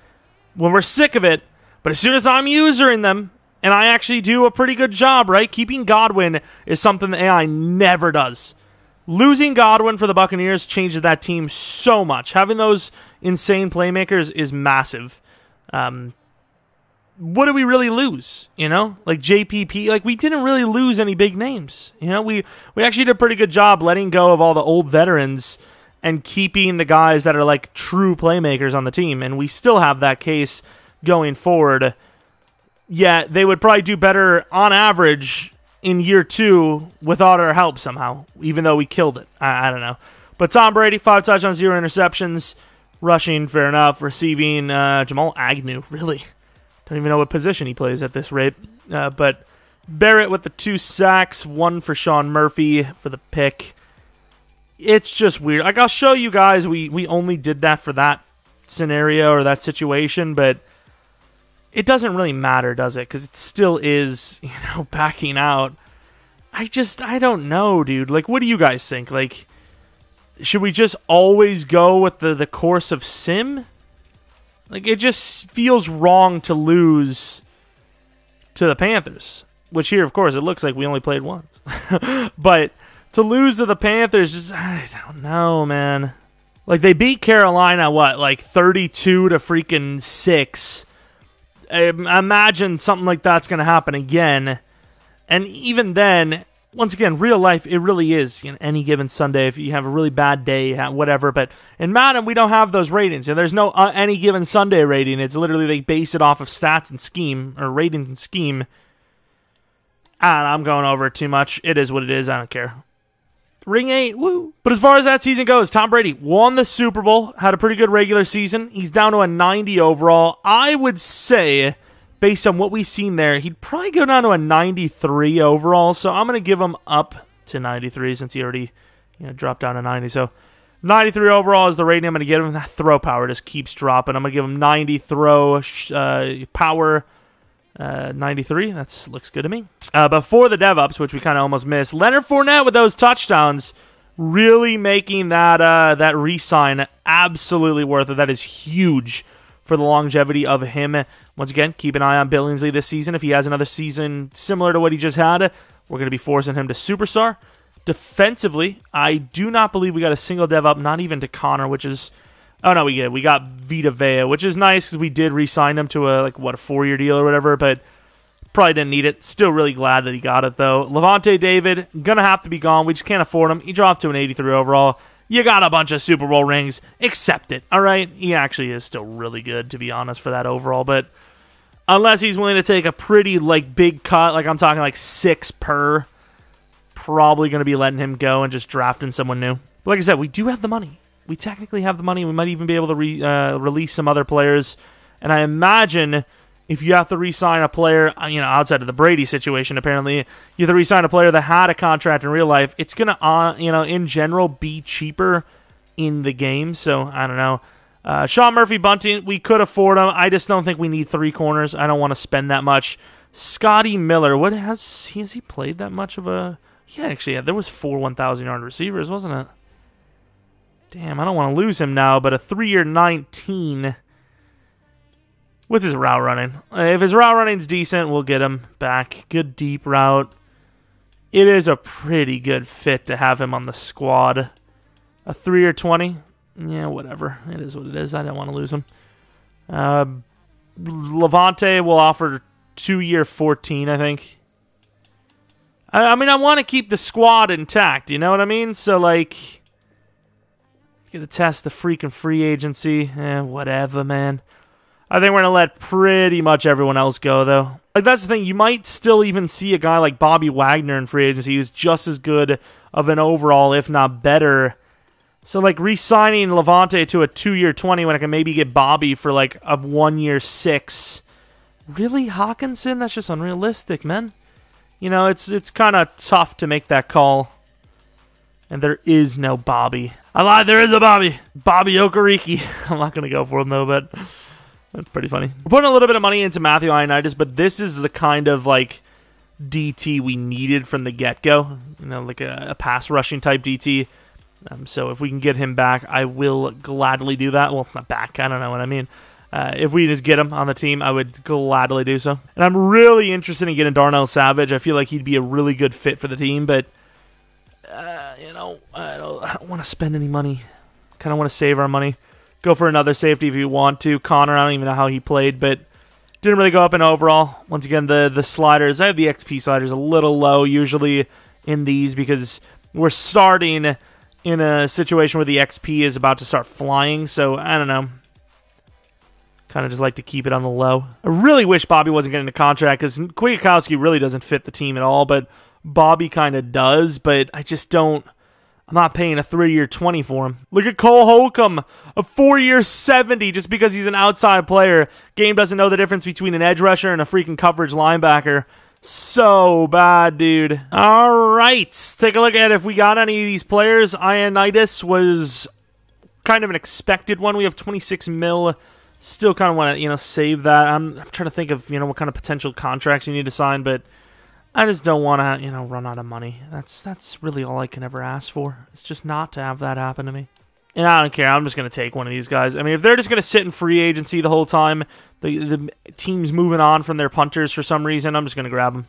when we're sick of it. But as soon as I'm using them, and I actually do a pretty good job, right? Keeping Godwin is something the AI never does. Losing Godwin for the Buccaneers changes that team so much. Having those insane playmakers is massive. What did we really lose? Like JPP, we didn't really lose any big names. We actually did a pretty good job letting go of all the old veterans and keeping the guys that are true playmakers on the team. And we still have that case going forward. Yeah, they would probably do better on average in year 2 without our help somehow, even though we killed it. I don't know. But Tom Brady, 5 touchdowns, 0 interceptions. Rushing, fair enough. Receiving, Jamal Agnew, really. Don't even know what position he plays at this rate. But Barrett with the 2 sacks, 1 for Sean Murphy for the pick. It's just weird. I'll show you guys, we only did that for that scenario or that situation, but it doesn't really matter, does it? Because it still is, backing out. I don't know, dude. What do you guys think? Should we just always go with the course of sim? It just feels wrong to lose to the Panthers. Which here, of course, it looks like we only played once. But to lose to the Panthers, I don't know, man. They beat Carolina, 32 to freaking 6. I imagine something like that's going to happen again. And even then, once again, real life, it really is. Any given Sunday, if you have a really bad day, whatever. But in Madden, we don't have those ratings. There's no any given Sunday rating. It's literally they base it off of stats and scheme, or ratings and scheme. And I'm going over it too much. It is what it is. I don't care. Ring 8, woo. But as far as that season goes, Tom Brady won the Super Bowl, had a pretty good regular season. He's down to a 90 overall. I would say, based on what we've seen there, he'd probably go down to a 93 overall. So I'm going to give him up to 93 since he already dropped down to 90. So 93 overall is the rating I'm going to give him. That throw power just keeps dropping. I'm going to give him 90 throw power. 93, that looks good to me. Before the dev-ups, which we kind of almost missed, Leonard Fournette with those touchdowns really making that re-sign absolutely worth it. That is huge for the longevity of him. Once again, keep an eye on Billingsley this season. If he has another season similar to what he just had, we're going to be forcing him to superstar. Defensively, I do not believe we got a single dev-up, not even to Connor, which is... Oh, no, we did. We got Vita Vea, which is nice because we did re-sign him to a 4-year deal or whatever, but probably didn't need it. Still really glad that he got it, though. Levante David, going to have to be gone. We just can't afford him. He dropped to an 83 overall. You got a bunch of Super Bowl rings. Accept it, all right? He actually is still really good, to be honest, for that overall, but unless he's willing to take a pretty, big cut, I'm talking 6 per, probably going to be letting him go and just drafting someone new. But like I said, we do have the money. We technically have the money. We might even be able to release some other players. And I imagine if you have to re-sign a player, outside of the Brady situation, apparently, you have to re-sign a player that had a contract in real life, it's going to, in general, be cheaper in the game, so I don't know. Sean Murphy-Bunting, we could afford him. I just don't think we need 3 corners. I don't want to spend that much. Scotty Miller, has he played that much of a... Yeah, actually, there was 4 1,000-yard receivers, wasn't it? Damn, I don't want to lose him now, but a 3-year 19. What's his route running? If his route running's decent, we'll get him back. Good deep route. It is a pretty good fit to have him on the squad. A 3-year 20? Yeah, whatever. It is what it is. I don't want to lose him. Levante will offer 2-year 14, I think. I mean, I want to keep the squad intact, you know what I mean? So, like, get to test the freaking free agency. Whatever, man. I think we're going to let pretty much everyone else go, though. Like, that's the thing. You might still even see a guy like Bobby Wagner in free agency who's just as good of an overall, if not better. So, like, re-signing Levante to a 2-year 20 when I can maybe get Bobby for, like, a 1-year 6. Really, Hawkinson? That's just unrealistic, man. You know, it's kind of tough to make that call. And there is no Bobby. I lied, there is a Bobby. Bobby Okereke. I'm not going to go for him, though, but that's pretty funny. We're putting a little bit of money into Matthew Ioannidis, but this is the kind of, like, DT we needed from the get-go. You know, like a pass-rushing type DT. So if we can get him back, I will gladly do that. Well, not back. I don't know what I mean. If we just get him on the team, I would gladly do so. And I'm really interested in getting Darnell Savage. I feel like he'd be a really good fit for the team, but you know, I don't want to spend any money. Kind of want to save our money. Go for another safety if you want to. Connor, I don't even know how he played, but didn't really go up in overall. Once again, the sliders. I have the XP sliders a little low usually in these because we're starting in a situation where the XP is about to start flying, so I don't know. Kind of just like to keep it on the low. I really wish Bobby wasn't getting a contract because Kwiatkowski really doesn't fit the team at all, but Bobby kind of does, but I just don't. I'm not paying a 3-year 20 for him. Look at Cole Holcomb, a 4-year 70 just because he's an outside player. Game doesn't know the difference between an edge rusher and a freaking coverage linebacker. So bad, dude. All right, take a look at if we got any of these players. Ioannidis was kind of an expected one. We have 26 mil. Still kind of want to, save that. I'm trying to think of, what kind of potential contracts you need to sign, but I just don't want to, run out of money. That's really all I can ever ask for. It's just not to have that happen to me. And I don't care. I'm just going to take one of these guys. I mean, if they're just going to sit in free agency the whole time, the team's moving on from their punters for some reason, I'm just going to grab them.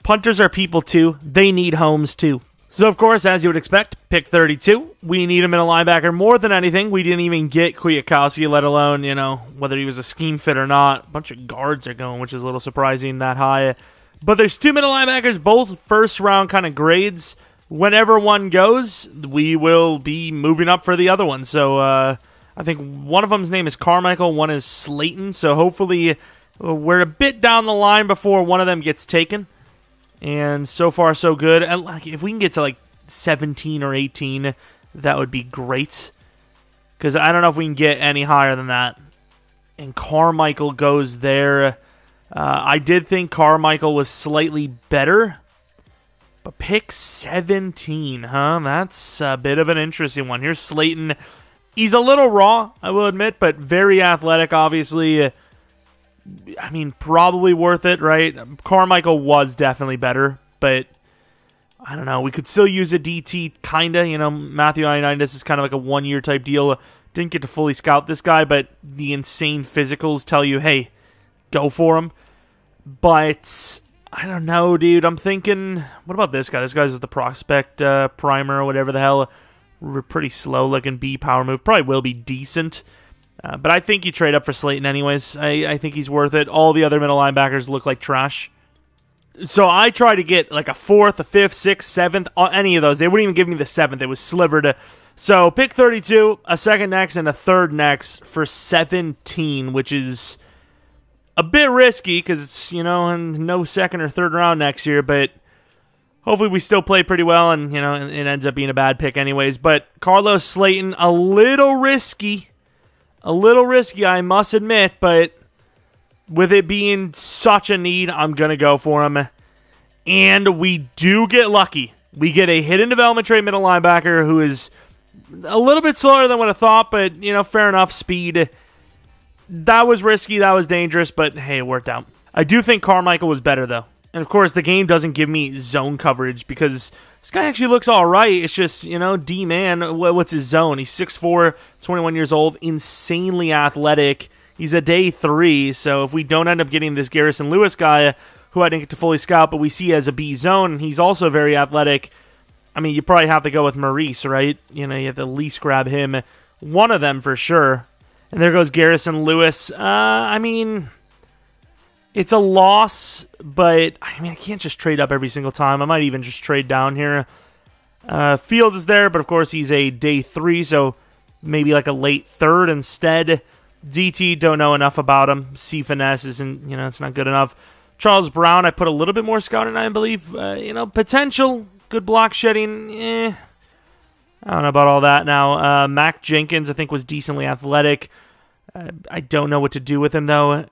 Punters are people too. They need homes too. So, of course, as you would expect, pick 32. We need him in a linebacker more than anything. We didn't even get Kwiatkowski, let alone, whether he was a scheme fit or not. A bunch of guards are going, which is a little surprising that high. But there's 2 middle linebackers, both first-round kind of grades. Whenever one goes, we will be moving up for the other one. So, I think one of them's name is Carmichael, one is Slayton. So, hopefully, we're a bit down the line before one of them gets taken. And so far, so good. And if we can get to like 17 or 18, that would be great. Because I don't know if we can get any higher than that. And Carmichael goes there. I did think Carmichael was slightly better. But pick 17, huh? That's a bit of an interesting one. Here's Slayton. He's a little raw, I will admit, but very athletic, obviously. I mean, probably worth it, right? Carmichael was definitely better, but I don't know. We could still use a DT, kind of. Matthew Ioannidis is kind of like a 1-year type deal. Didn't get to fully scout this guy, but the insane physicals tell you, hey, go for him. But I don't know, dude. I'm thinking, what about this guy? This guy's the prospect primer or whatever the hell. We're pretty slow-looking B power move. Probably will be decent. But I think you trade up for Slayton anyways. I think he's worth it. All the other middle linebackers look like trash. So I try to get like a 4th, a 5th, 6th, 7th, any of those. They wouldn't even give me the 7th. It was slivered. So pick 32, a 2nd next, and a 3rd next for 17, which is a bit risky because it's, no 2nd or 3rd round next year. But hopefully we still play pretty well and, it ends up being a bad pick anyways. But Carlos Slayton, a little risky. A little risky, I must admit, but with it being such a need, I'm going to go for him. And we do get lucky. We get a hidden development trade middle linebacker who is A little bit slower than what I thought, but, you know, fair enough. Speed. That was risky. That was dangerous, but, hey, it worked out. I do think Carmichael was better, though. And, of course, the game doesn't give me zone coverage because this guy actually looks all right. It's just, you know, D-man, what's his zone? He's 6'4", 21 years old, insanely athletic. He's a day 3, so if we don't end up getting this Garrison Lewis guy, who I didn't get to fully scout, but we see as a B zone, and he's also very athletic, I mean, you probably have to go with Maurice, right? You know, you have to at least grab him. One of them for sure. And there goes Garrison Lewis. I mean, it's a loss, but I mean, I can't just trade up every single time. I might even just trade down here. Fields is there, but of course he's a day 3, so maybe like a late 3rd instead. DT, don't know enough about him. C finesse isn't, you know, it's not good enough. Charles Brown, I put a little bit more scouting, I believe. You know, potential, good block shedding, I don't know about all that now. Mac Jenkins, I think, was decently athletic. I don't know what to do with him, though.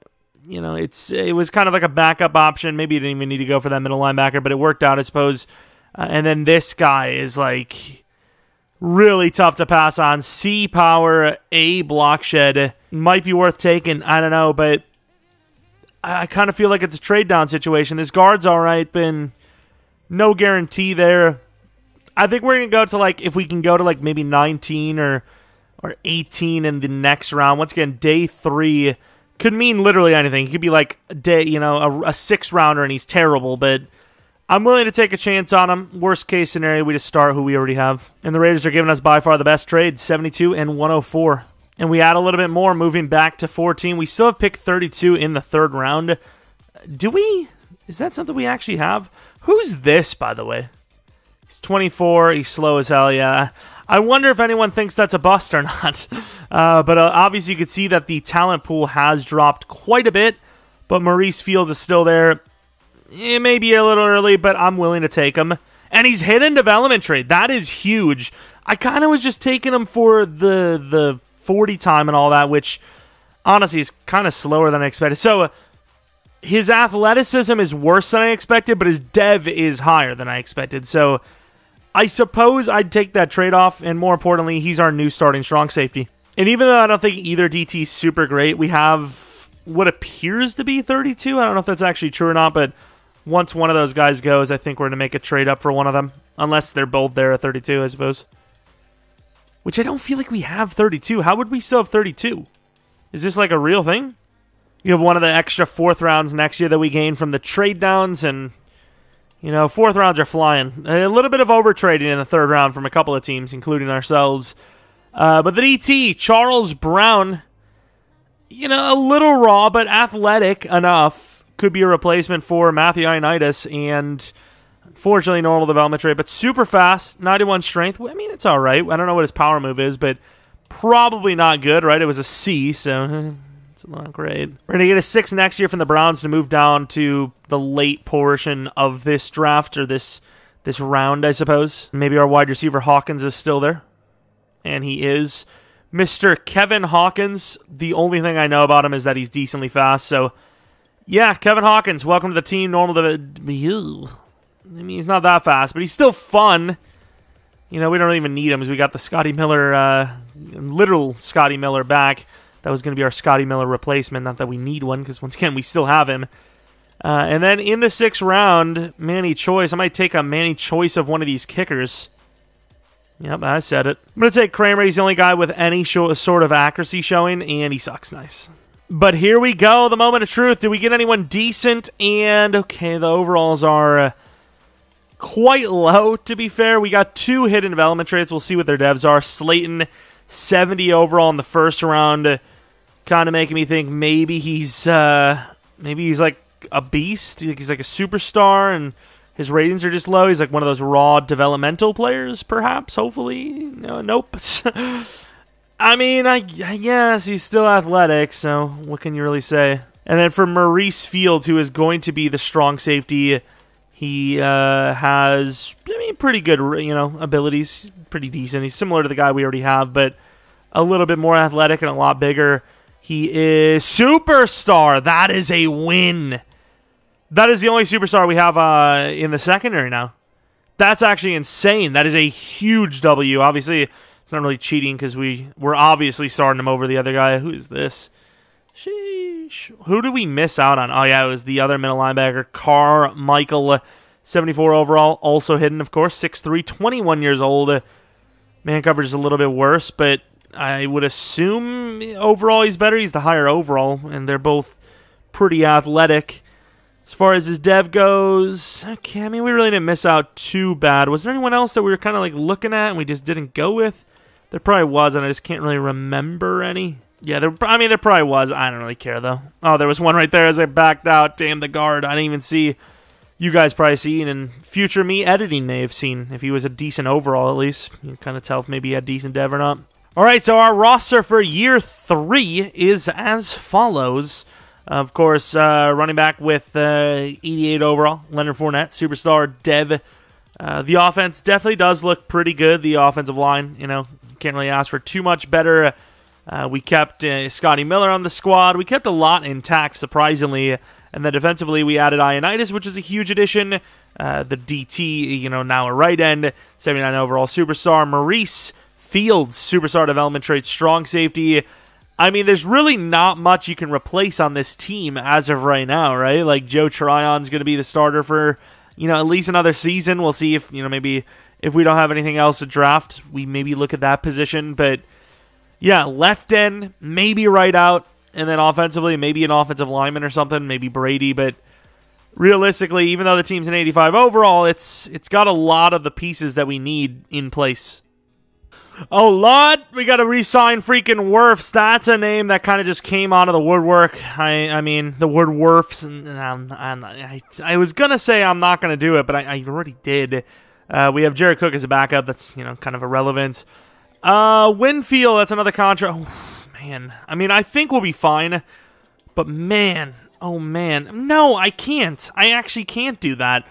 You know, it was kind of like a backup option. Maybe you didn't even need to go for that middle linebacker, but it worked out, I suppose. And then this guy is, like, really tough to pass on. C power, A block shed. Might be worth taking. I don't know, but I kind of feel like it's a trade-down situation. This guard's all right, but no guarantee there. I think we're going to go to, like, if we can go to, like, maybe 19 or 18 in the next round. Once again, day 3 could mean literally anything. It could be, like, a 6-rounder, and he's terrible, but I'm willing to take a chance on him. Worst case scenario, we just start who we already have. And the Raiders are giving us by far the best trade, 72 and 104. And we add a little bit more, moving back to 14. We still have pick 32 in the 3rd round. Do we? Is that something we actually have? Who's this, by the way? He's 24. He's slow as hell, yeah. I wonder if anyone thinks that's a bust or not. But obviously you could see that the talent pool has dropped quite a bit. But Maurice Fields is still there. It may be a little early, but I'm willing to take him. And he's hidden development trade. That is huge. I kind of was just taking him for the 40 time and all that, which honestly is kind of slower than I expected. So his athleticism is worse than I expected, but his dev is higher than I expected. So I suppose I'd take that trade-off, and more importantly, he's our new starting strong safety. And even though I don't think either DT is super great, we have what appears to be 32. I don't know if that's actually true or not, but once one of those guys goes, I think we're going to make a trade up for one of them. Unless they're both there at 32, I suppose. Which I don't feel like we have 32. How would we still have 32? Is this like a real thing? You have one of the extra 4th rounds next year that we gain from the trade downs, and, you know, 4th rounds are flying. A little bit of over-trading in the 3rd round from a couple of teams, including ourselves. But the DT, Charles Brown, you know, a little raw, but athletic enough. Could be a replacement for Matthew Ioannidis, and unfortunately normal development trade, but super fast, 91 strength. I mean, it's all right. I don't know what his power move is, but probably not good, right? It was a C, so it's not great. We're going to get a 6 next year from the Browns to move down to the late portion of this draft, or this round, I suppose. Maybe our wide receiver Hawkins is still there, and he is. Mr. Kevin Hawkins, the only thing I know about him is that he's decently fast, so yeah, Kevin Hawkins, welcome to the team. Normal to I mean, he's not that fast, but he's still fun. You know, we don't even need him because we got the Scotty Miller, literal Scotty Miller back. That was going to be our Scotty Miller replacement. Not that we need one because, once again, we still have him. And then in the 6th round, Manny Choice. I might take a Manny Choice of one of these kickers. Yep, I said it. I'm going to take Kramer. He's the only guy with any sort of accuracy showing, and he sucks. Nice. But here we go, the moment of truth. Did we get anyone decent? And, okay, the overalls are quite low, to be fair. We got 2 hidden development traits. We'll see what their devs are. Slayton, 70 overall in the 1st round. Kind of making me think maybe he's like a beast. He's like a superstar, and his ratings are just low. He's like one of those raw developmental players, perhaps, hopefully. No, nope. I mean, I guess he's still athletic, so what can you really say? And then for Maurice Fields, who is going to be the strong safety, he has, I mean, pretty good, you know, abilities. Pretty decent. He's similar to the guy we already have, but a little bit more athletic and a lot bigger. He is superstar. That is a win. That is the only superstar we have in the secondary now. That's actually insane. That is a huge W. Obviously, it's It's not really cheating because we're obviously starting him over the other guy. Who is this? Sheesh. Who did we miss out on? Oh, yeah, it was the other middle linebacker, Carmichael, 74 overall, also hidden, of course, 6'3", 21 years old. Man coverage is a little bit worse, but I would assume overall he's better. He's the higher overall, and they're both pretty athletic. As far as his dev goes, okay, I mean, we really didn't miss out too bad. Was there anyone else that we were kind of like looking at and we just didn't go with? There probably was, and I just can't really remember any. Yeah, there probably was. I don't really care, though. Oh, there was one right there as I backed out. Damn, the guard. I didn't even see. You guys probably seen, and future me editing may have seen. If he was a decent overall, at least. You can kind of tell if maybe he had decent dev or not. All right, so our roster for year 3 is as follows. Of course, running back with 88 overall, Leonard Fournette, superstar dev. The offense definitely does look pretty good. The offensive line, can't really ask for too much better. We kept Scotty Miller on the squad. We kept a lot intact, surprisingly. And then defensively, we added Ioannidis, which is a huge addition. The DT, now a right end, 79 overall superstar. Maurice Fields, superstar development trait, strong safety. I mean, there's really not much you can replace on this team as of right now, right? Like, Joe Tryon's going to be the starter for, at least another season. We'll see if, maybe if we don't have anything else to draft, we maybe look at that position. But, yeah, left end, maybe right out. And then offensively, maybe an offensive lineman or something, maybe Brady. But realistically, even though the team's an 85 overall, it's got a lot of the pieces that we need in place. Oh, Lord, we got to re-sign freaking Wirfs. That's a name that kind of just came out of the woodwork. I mean, the word Wirfs. I was going to say I'm not going to do it, but I already did. We have Jared Cook as a backup. That's, kind of irrelevant. Winfield, that's another contract. Oh, man. I mean, I think we'll be fine. But, man. Oh, man. No, I can't. I actually can't do that.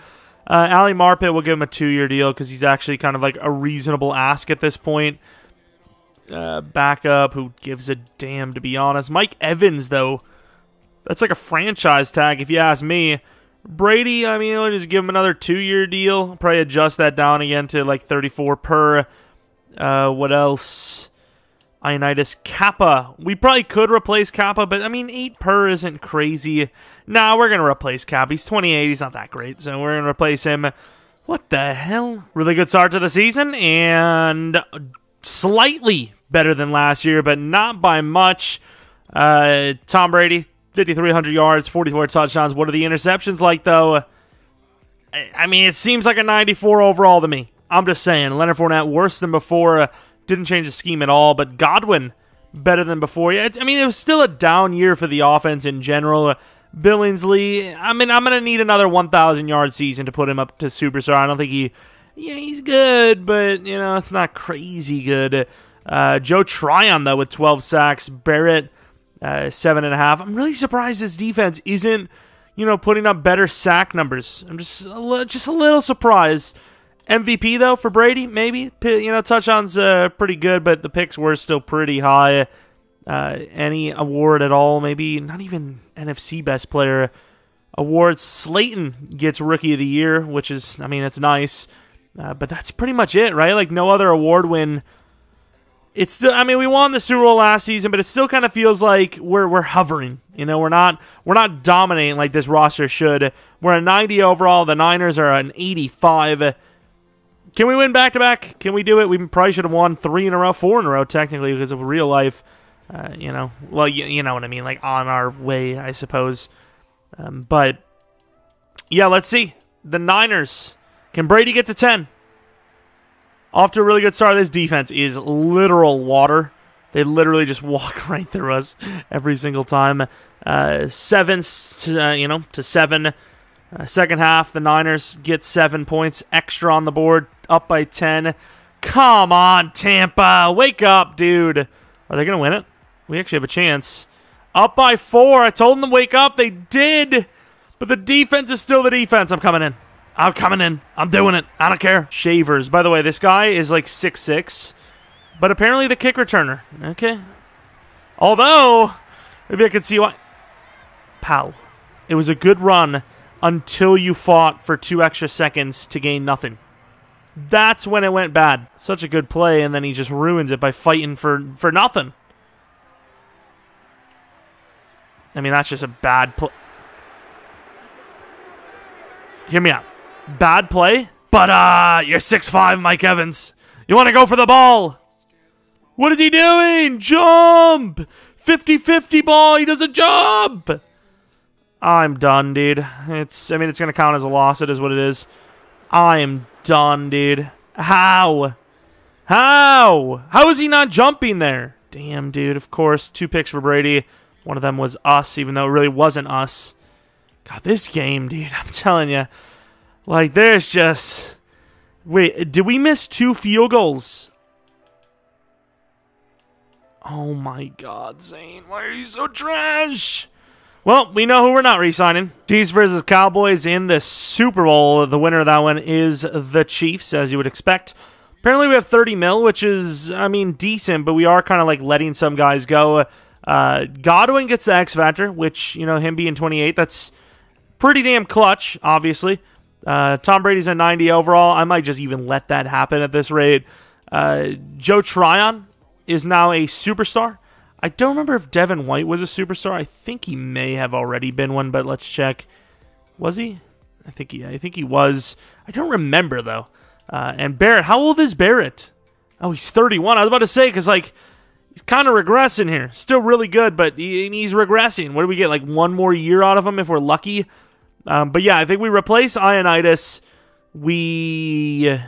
Ali Marpet will give him a 2-year deal because he's actually kind of like a reasonable ask at this point. Backup, who gives a damn, to be honest. Mike Evans, though, that's like a franchise tag if you ask me. Brady, I mean, I'll just give him another 2-year deal. Probably adjust that down again to like 34 per. What else? Ioannidis, Kappa. We probably could replace Kappa, but I mean, 8 per isn't crazy. Nah, we're going to replace Kappa. He's 28. He's not that great, so we're going to replace him. What the hell? Really good start to the season, and slightly better than last year, but not by much. Tom Brady, 5,300 yards, 44 touchdowns. What are the interceptions like, though? I mean, it seems like a 94 overall to me. I'm just saying. Leonard Fournette, worse than before. Didn't change the scheme at all, but Godwin, better than before. Yeah, I mean, it was still a down year for the offense in general. Billingsley, I mean, I'm going to need another 1,000-yard season to put him up to superstar. I don't think he's good, but, it's not crazy good. Joe Tryon, though, with 12 sacks. Barrett, 7.5. I'm really surprised this defense isn't, putting up better sack numbers. I'm just a little surprised. MVP, though, for Brady, maybe. Touchdowns pretty good, but the picks were still pretty high. Any award at all, maybe not even NFC Best Player award. Slayton gets Rookie of the Year, which is, I mean, it's nice. But that's pretty much it, right? Like, no other award win. It's still, I mean, we won the Super Bowl last season, but it still kind of feels like we're hovering. We're not dominating like this roster should. We're a 90 overall. The Niners are an 85. Can we win back-to-back? Can we do it? We probably should have won 3 in a row, 4 in a row, technically, because of real life. Well, you know what I mean, like on our way, I suppose. But, yeah, let's see. The Niners. Can Brady get to 10? Off to a really good start. This defense is literal water. They literally just walk right through us every single time. 7 to 7. Second half, the Niners get 7 points extra on the board, up by 10. Come on, Tampa. Wake up, dude. Are they going to win it? We actually have a chance. Up by 4. I told them to wake up. They did. But the defense is still the defense. I'm coming in. I'm doing it. I don't care. Shavers. By the way, this guy is like 6'6", but apparently the kick returner. Okay. Although, maybe I could see why. Pow. It was a good run until you fought for 2 extra seconds to gain nothing. That's when it went bad. Such a good play, and then he just ruins it by fighting for nothing. I mean, that's just a bad play. Hear me out. Bad play, but you're 6'5", Mike Evans. You want to go for the ball. What is he doing? Jump! 50-50 ball. He doesn't jump. I'm done, dude. I mean, it's going to count as a loss. It is what it is. I am done, dude. How? How is he not jumping there? Damn, dude. Of course, 2 picks for Brady. One of them was us, even though it really wasn't us. God, this game, dude, I'm telling you. Like, there's just... Wait, did we miss 2 field goals? Oh, my God, Zane. Why are you so trash? Well, we know who we're not re-signing. Chiefs versus Cowboys in the Super Bowl. The winner of that one is the Chiefs, as you would expect. Apparently, we have 30 mil, which is, I mean, decent, but we are kind of like letting some guys go. Godwin gets the X Factor, which, you know, him being 28, that's pretty damn clutch, obviously. Tom Brady's a 90 overall. I might just even let that happen at this rate. Joe Tryon is now a superstar. I don't remember if Devin White was a superstar. I think he may have already been one, but let's check. Was he? I think he was. I don't remember, though. And Barrett, how old is Barrett? Oh, he's 31. I was about to say, because, like, he's kind of regressing here. Still really good, but he's regressing. What do we get, like, 1 more year out of him if we're lucky? But, yeah, I think we replace Ioannidis. We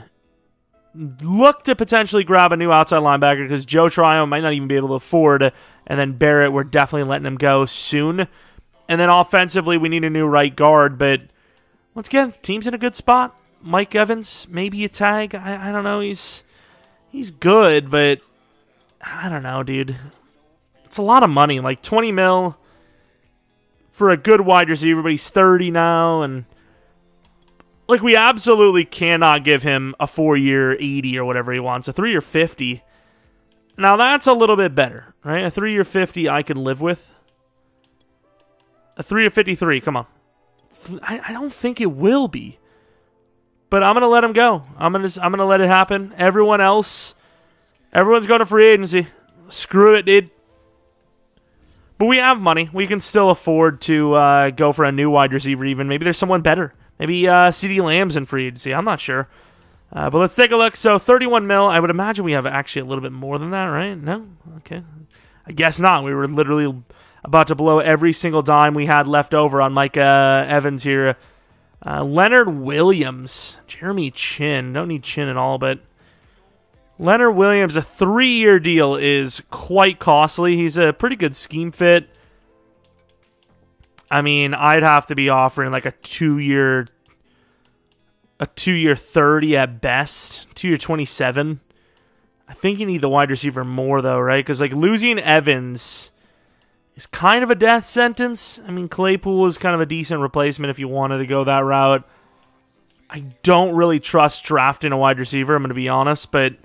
look to potentially grab a new outside linebacker because Joe Tryon might not even be able to afford. And then Barrett, we're definitely letting him go soon. And then offensively, we need a new right guard. But once again, team's in a good spot. Mike Evans, maybe a tag. I don't know. He's good, but I don't know, dude. It's a lot of money, like 20 mil for a good wide receiver, but he's 30 now, and like we absolutely cannot give him a 4-year 80 or whatever he wants, a 3-year 50. Now that's a little bit better, right? A 3-year 50 I can live with. A 3-year 53, come on. I don't think it will be. But I'm gonna let him go. I'm gonna let it happen. Everyone's going to free agency. Screw it, dude. But we have money. We can still afford to go for a new wide receiver even. Maybe there's someone better. Maybe CeeDee Lamb's in free agency. I'm not sure. But let's take a look. So 31 mil. I would imagine we have actually a little bit more than that, right? No? Okay. I guess not. We were literally about to blow every single dime we had left over on Mike Evans here. Leonard Williams. Jeremy Chin. Don't need Chin at all, but Leonard Williams, a 3-year deal is quite costly. He's a pretty good scheme fit. I mean, I'd have to be offering like a 2-year 30 at best, 2-year 27. I think you need the wide receiver more though, right? Because like losing Evans is kind of a death sentence. I mean, Claypool is kind of a decent replacement if you wanted to go that route. I don't really trust drafting a wide receiver, I'm going to be honest, but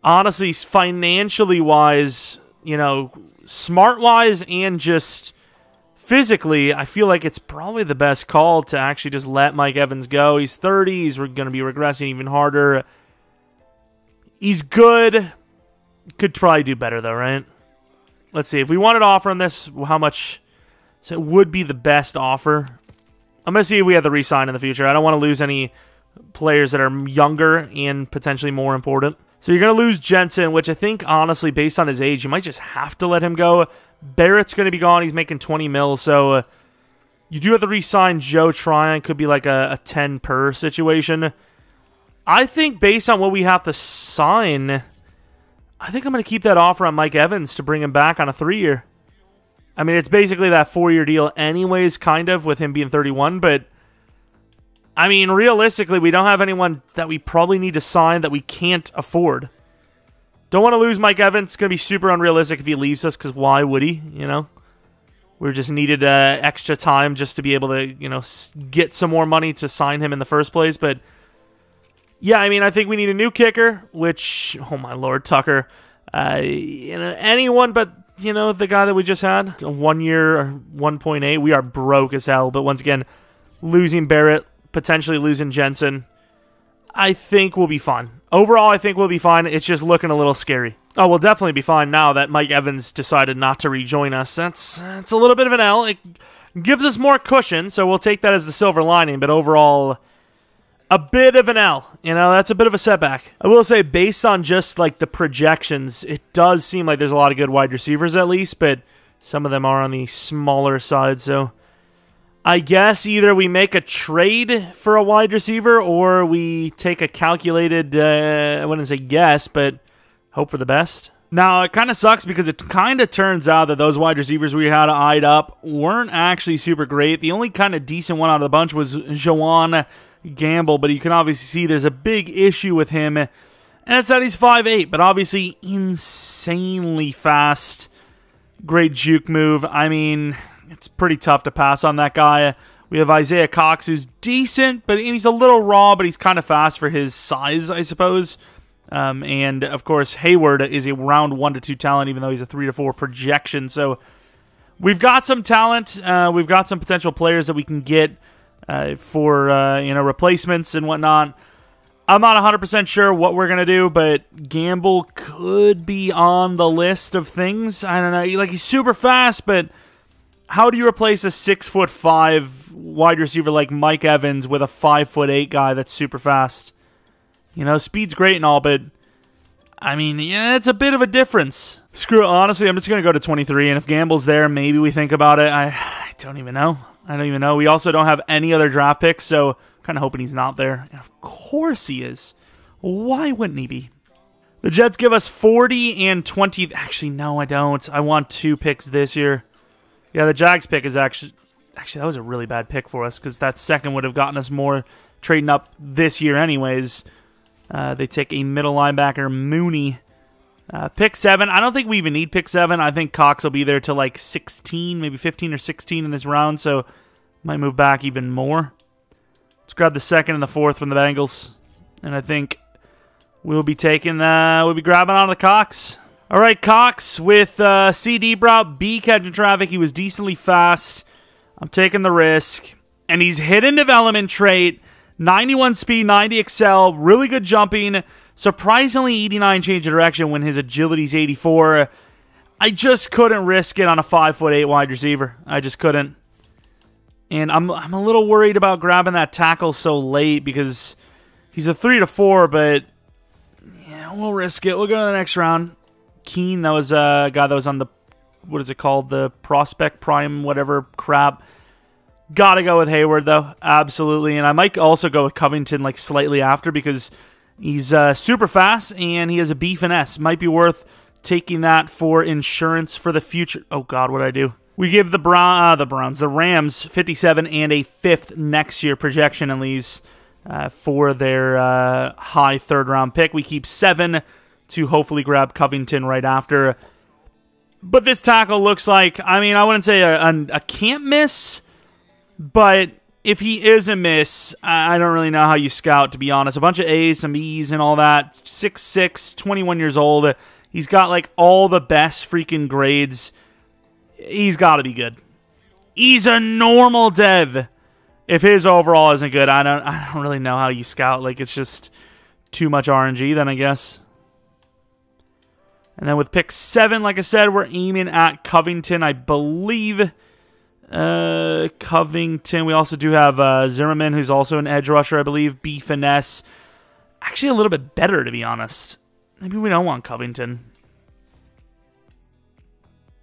honestly, financially wise, you know, smart wise and just physically, I feel like it's probably the best call to actually just let Mike Evans go. He's 30. He's going to be regressing even harder. He's good. Could probably do better, though, right? Let's see. If we wanted to offer him this, how much? So it would be the best offer. I'm going to see if we have the re-sign in the future. I don't want to lose any players that are younger and potentially more important. So you're going to lose Jensen, which I think, honestly, based on his age, you might just have to let him go. Barrett's going to be gone. He's making 20 mil, so you do have to re-sign Joe Tryon. Could be like a 10 per situation. I think based on what we have to sign, I think I'm going to keep that offer on Mike Evans to bring him back on a 3-year. I mean, it's basically that 4-year deal anyways, kind of, with him being 31, but I mean, realistically, we don't have anyone that we probably need to sign that we can't afford. Don't want to lose Mike Evans. It's going to be super unrealistic if he leaves us, because why would he, you know? We just needed extra time just to be able to, you know, get some more money to sign him in the first place. But, yeah, I mean, I think we need a new kicker, which, oh my lord, Tucker. You know, anyone but, you know, the guy that we just had. 1 year, 1.8. We are broke as hell. But once again, losing Barrett, potentially losing Jensen. I think we'll be fine. Overall, I think we'll be fine. It's just looking a little scary. Oh, we'll definitely be fine now that Mike Evans decided not to rejoin us. That's a little bit of an L. It gives us more cushion, so we'll take that as the silver lining. But overall, a bit of an L. You know, that's a bit of a setback. I will say, based on just like the projections, it does seem like there's a lot of good wide receivers at least, but some of them are on the smaller side, so I guess either we make a trade for a wide receiver or we take a calculated, I wouldn't say guess, but hope for the best. Now, it kind of sucks because it kind of turns out that those wide receivers we had eyed up weren't actually super great. The only kind of decent one out of the bunch was Joanne Gamble, but you can obviously see there's a big issue with him, and it's that he's 5'8", but obviously insanely fast. Great juke move. I mean, it's pretty tough to pass on that guy. We have Isaiah Cox, who's decent, but he's a little raw, but he's kind of fast for his size, I suppose. And, of course, Hayward is a round 1 to 2 talent, even though he's a 3 to 4 projection. So we've got some talent. We've got some potential players that we can get for replacements and whatnot. I'm not 100% sure what we're going to do, but Gamble could be on the list of things. I don't know. Like, he's super fast, but how do you replace a 6'5" wide receiver like Mike Evans with a 5'8" guy that's super fast? You know, speed's great and all, but I mean, yeah, it's a bit of a difference. Screw it. Honestly, I'm just going to go to 23, and if Gamble's there, maybe we think about it. I don't even know. We also don't have any other draft picks, so kind of hoping he's not there. And of course he is. Why wouldn't he be? The Jets give us 40 and 20. Actually, no, I don't. I want 2 picks this year. Yeah, the Jags pick is actually that was a really bad pick for us because that second would have gotten us more trading up this year anyways. They take a middle linebacker, Mooney. Pick 7. I don't think we even need pick 7. I think Cox will be there till like 16, maybe 15 or 16 in this round, so might move back even more. Let's grab the 2nd and the 4th from the Bengals. And I think we'll be grabbing on the Cox. All right, Cox with C deep route, B catching traffic. He was decently fast. I'm taking the risk. And he's hidden development trait. 91 speed, 90 excel, really good jumping. Surprisingly 89 change of direction when his agility's 84. I just couldn't risk it on a 5'8" wide receiver. I just couldn't. And I'm a little worried about grabbing that tackle so late because he's a 3 to 4, but yeah, we'll risk it. We'll go to the next round. Keen, that was a guy that was on the, what is it called? The prospect prime, whatever crap. Gotta go with Hayward, though. Absolutely. And I might also go with Covington like slightly after because he's super fast and he has a B finesse. Might be worth taking that for insurance for the future. Oh, God, what did I do? We give the Rams 57 and a 5th next year projection in these for their high 3rd round pick. We keep 7 to hopefully grab Covington right after. But this tackle looks like, I mean, I wouldn't say a can't miss, but if he is a miss, I don't really know how you scout, to be honest. A bunch of A's, some B's, and all that. 6'6", 21 years old. He's got like all the best freaking grades. He's got to be good. He's a normal dev. If his overall isn't good, I don't really know how you scout. Like, it's just too much RNG then, I guess. And then with pick 7, like I said, we're aiming at Covington, I believe. Covington. We also do have Zimmerman, who's also an edge rusher, I believe. B finesse. Actually, a little bit better, to be honest. Maybe we don't want Covington.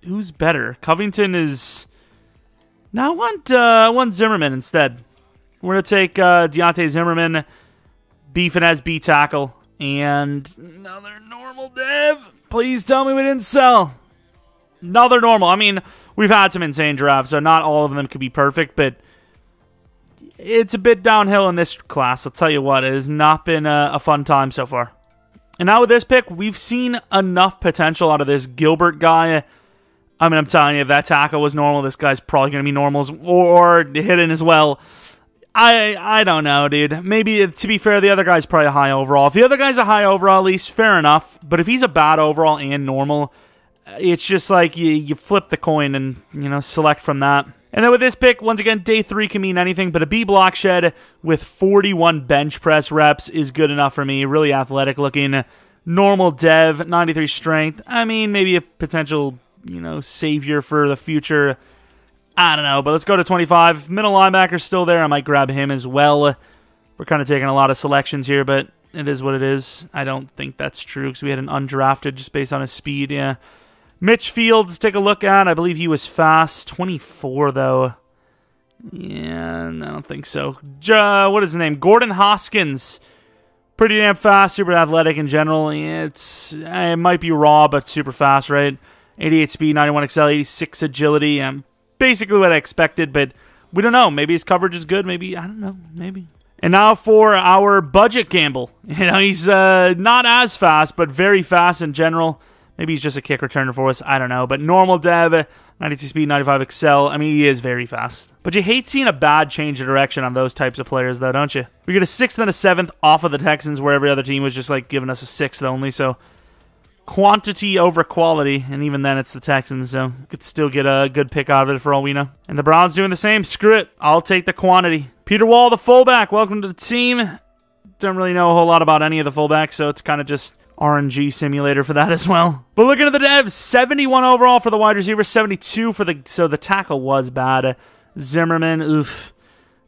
Who's better? Covington is... No, I want Zimmerman instead. We're going to take Deontay Zimmerman, B finesse, B tackle, and another normal dev. Please tell me we didn't sell. Another normal. I mean, we've had some insane drafts, so not all of them could be perfect, but it's a bit downhill in this class. I'll tell you what, it has not been a fun time so far. And now with this pick, we've seen enough potential out of this Gilbert guy. I mean, I'm telling you, if that tackle was normal, this guy's probably going to be normal or hidden as well. I don't know, dude. Maybe, to be fair, the other guy's probably a high overall. If the other guy's a high overall, at least, fair enough. But if he's a bad overall and normal, it's just like you flip the coin and, select from that. And then with this pick, once again, day 3 can mean anything, but a B block shed with 41 bench press reps is good enough for me. Really athletic looking. Normal dev, 93 strength. I mean, maybe a potential, savior for the future. I don't know, but let's go to 25. Middle linebacker still there. I might grab him as well. We're kind of taking a lot of selections here, but it is what it is. I don't think that's true because we had an undrafted just based on his speed, yeah. Mitch Fields, take a look at. I believe he was fast. 24, though. Yeah, I don't think so. What is his name? Gordon Hoskins. Pretty damn fast, super athletic in general. It might be raw, but super fast, right? 88 speed, 91 excel, 86 agility. Basically what I expected, but we don't know. Maybe his coverage is good. Maybe, I don't know. Maybe. And now for our budget gamble. He's not as fast, but very fast in general. Maybe he's just a kick returner for us. I don't know. But normal dev, 92 speed, 95 excel. I mean, he is very fast. But you hate seeing a bad change of direction on those types of players, though, don't you? We get a 6th and a 7th off of the Texans, where every other team was just like giving us a 6th only. So quantity over quality. And even then, it's the Texans. So could still get a good pick out of it for all we know. And the Browns doing the same. Screw it. I'll take the quantity. Peter Wall, the fullback. Welcome to the team. Don't really know a whole lot about any of the fullbacks, so it's kind of just RNG simulator for that as well. But looking at the devs, 71 overall for the wide receiver, 72 for so the tackle was bad. Zimmerman, oof.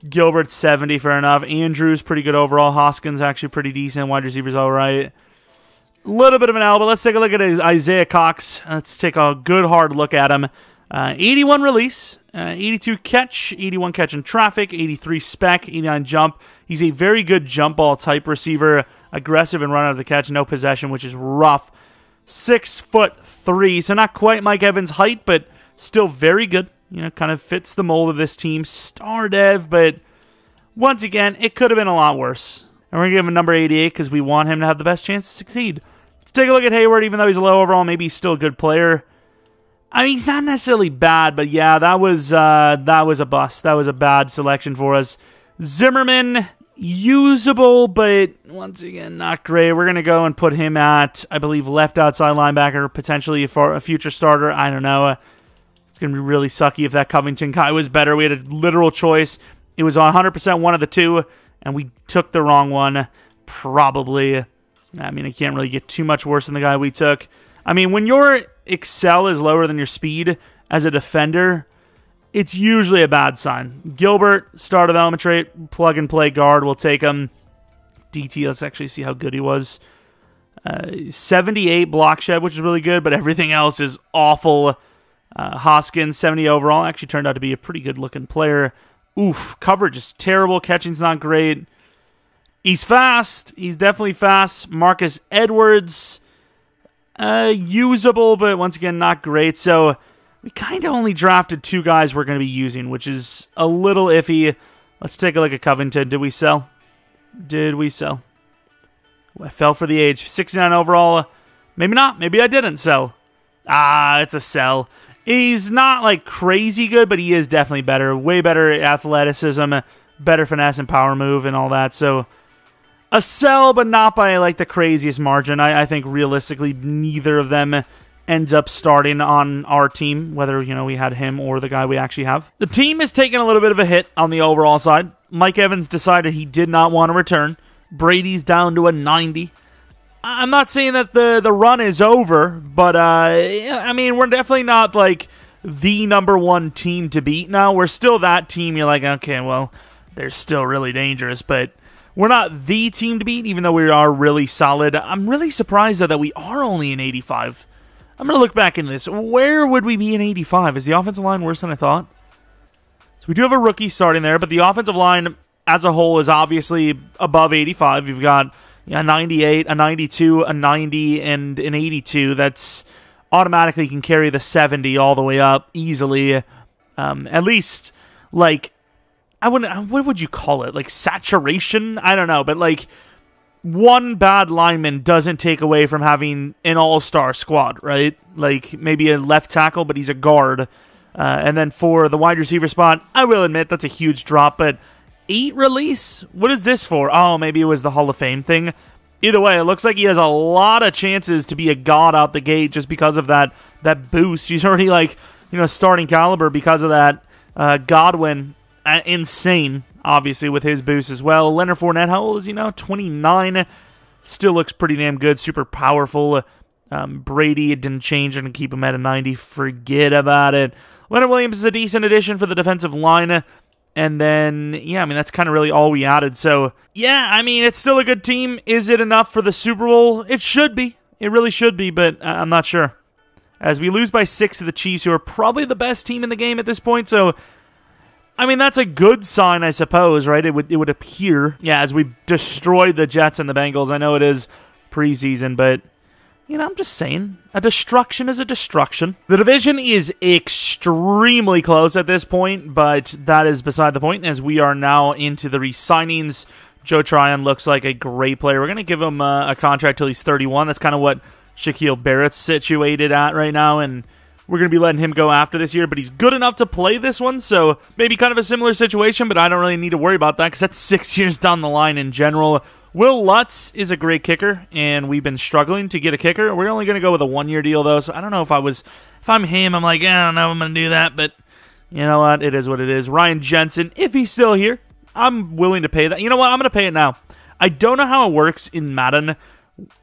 Gilbert, 70, fair enough. Andrews, pretty good overall. Hoskins, actually pretty decent. Wide receivers, all right. A little bit of an L, but let's take a look at Isaiah Cox. Let's take a good hard look at him. 81 release, 82 catch, 81 catch in traffic, 83 spec, 89 jump. He's a very good jump ball type receiver, aggressive and run out of the catch, no possession, which is rough. 6'3", so not quite Mike Evans' height, but still very good. Kind of fits the mold of this team. Star dev, but once again, it could have been a lot worse. And we're going to give him a number 88 because we want him to have the best chance to succeed. Let's take a look at Hayward, even though he's a low overall, maybe he's still a good player. I mean, he's not necessarily bad, but yeah, that was a bust. That was a bad selection for us. Zimmerman, usable, but once again, not great. We're going to go and put him at, I believe, left outside linebacker, potentially for a future starter. I don't know. It's going to be really sucky if that Covington guy was better. We had a literal choice. It was 100% one of the two, and we took the wrong one, probably. I mean, it can't really get too much worse than the guy we took. I mean, when your excel is lower than your speed as a defender, it's usually a bad sign. Gilbert, star development trait, plug and play guard. We'll take him. DT, let's actually see how good he was. 78 block shed, which is really good, but everything else is awful. Hoskins, 70 overall. Actually turned out to be a pretty good looking player. Oof, coverage is terrible. Catching's not great. He's fast. He's definitely fast. Marcus Edwards, usable, but once again, not great. So we kind of only drafted 2 guys we're going to be using, which is a little iffy. Let's take a look at Covington. Did we sell? Did we sell? I fell for the age. 69 overall. Maybe not. Maybe I didn't sell. It's a sell. He's not like crazy good, but he is definitely better. Way better athleticism, better finesse and power move and all that. So a sell, but not by like the craziest margin. I think realistically neither of them ends up starting on our team, whether we had him or the guy we actually have. The team is taking a little bit of a hit on the overall side. Mike Evans decided he did not want to return. Brady's down to a 90. I'm not saying that the run is over, but I mean, we're definitely not like the #1 team to beat now. We're still that team. You're like, okay, well, they're still really dangerous, but we're not the team to beat, even though we are really solid. I'm really surprised that we are only in 85. I'm going to look back into this. Where would we be in 85? Is the offensive line worse than I thought? So we do have a rookie starting there, but the offensive line as a whole is obviously above 85. You've got a 98, a 92, a 90, and an 82. That's automatically can carry the 70 all the way up easily. At least, like, what would you call it? Like saturation? I don't know, but like one bad lineman doesn't take away from having an all-star squad, right? Like maybe a left tackle, but he's a guard. And then for the wide receiver spot, I will admit that's a huge drop, but 8 release? What is this for? Oh, maybe it was the Hall of Fame thing. Either way, it looks like he has a lot of chances to be a god out the gate just because of that boost. He's already like, starting caliber because of that Godwin, insane, obviously, with his boost as well. Leonard Fournette, how old is he now? 29. Still looks pretty damn good, super powerful. Brady, it didn't change. I'm going to keep him at a 90. Forget about it. Leonard Williams is a decent addition for the defensive line. And then, yeah, I mean, that's kind of really all we added. So, yeah, I mean, it's still a good team. Is it enough for the Super Bowl? It should be. It really should be, but I'm not sure. As we lose by 6 to the Chiefs, who are probably the best team in the game at this point. So, I mean, that's a good sign, I suppose, right? It would appear. Yeah, as we destroy the Jets and the Bengals. I know it is preseason, but, you know, I'm just saying, a destruction is a destruction. The division is extremely close at this point, but that is beside the point, as we are now into the re-signings. Joe Tryon looks like a great player. We're going to give him a contract till he's 31. That's kind of what Shaquille Barrett's situated at right now, and we're going to be letting him go after this year, but he's good enough to play this one, so maybe kind of a similar situation, but I don't really need to worry about that because that's 6 years down the line in general. Will Lutz is a great kicker, and we've been struggling to get a kicker. We're only going to go with a 1-year deal, though, so I don't know if I'm him, I'm like, I don't know if I'm going to do that, but you know what? It is what it is. Ryan Jensen, if he's still here, I'm willing to pay that. You know what? I'm going to pay it now. I don't know how it works in Madden.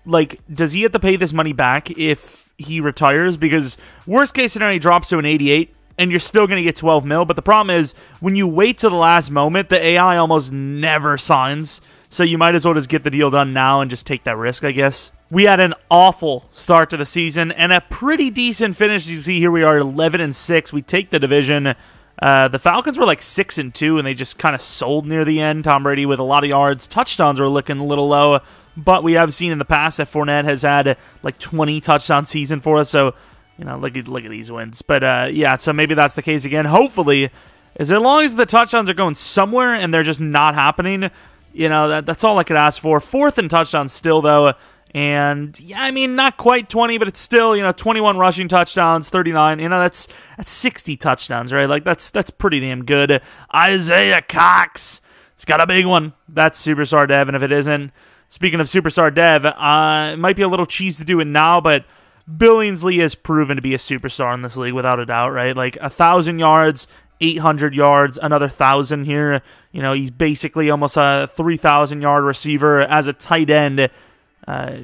Like, does he have to pay this money back if he retires? Because worst case scenario, he drops to an 88, and you're still going to get 12 mil. But the problem is, when you wait to the last moment, the AI almost never signs. So you might as well just get the deal done now and just take that risk, I guess. We had an awful start to the season and a pretty decent finish. You see here we are 11-6. We take the division. The Falcons were like 6-2, and they just kind of sold near the end. Tom Brady with a lot of yards. Touchdowns are looking a little low, but we have seen in the past that Fournette has had like 20 touchdown season for us. So, you know, look at these wins. But yeah, so maybe that's the case again. Hopefully, as long as the touchdowns are going somewhere and they're just not happening, you know, that's all I could ask for. 4th in touchdowns still, though. And, yeah, I mean, not quite 20, but it's still, you know, 21 rushing touchdowns, 39. You know, that's 60 touchdowns, right? Like, that's pretty damn good. Isaiah Cox, it's got a big one. That's Superstar Dev, and if it isn't, speaking of Superstar Dev, it might be a little cheese to do it now, but Billingsley has proven to be a superstar in this league without a doubt, right? Like, 1,000 yards, 800 yards, another 1,000 here. You know, he's basically almost a 3,000-yard receiver as a tight end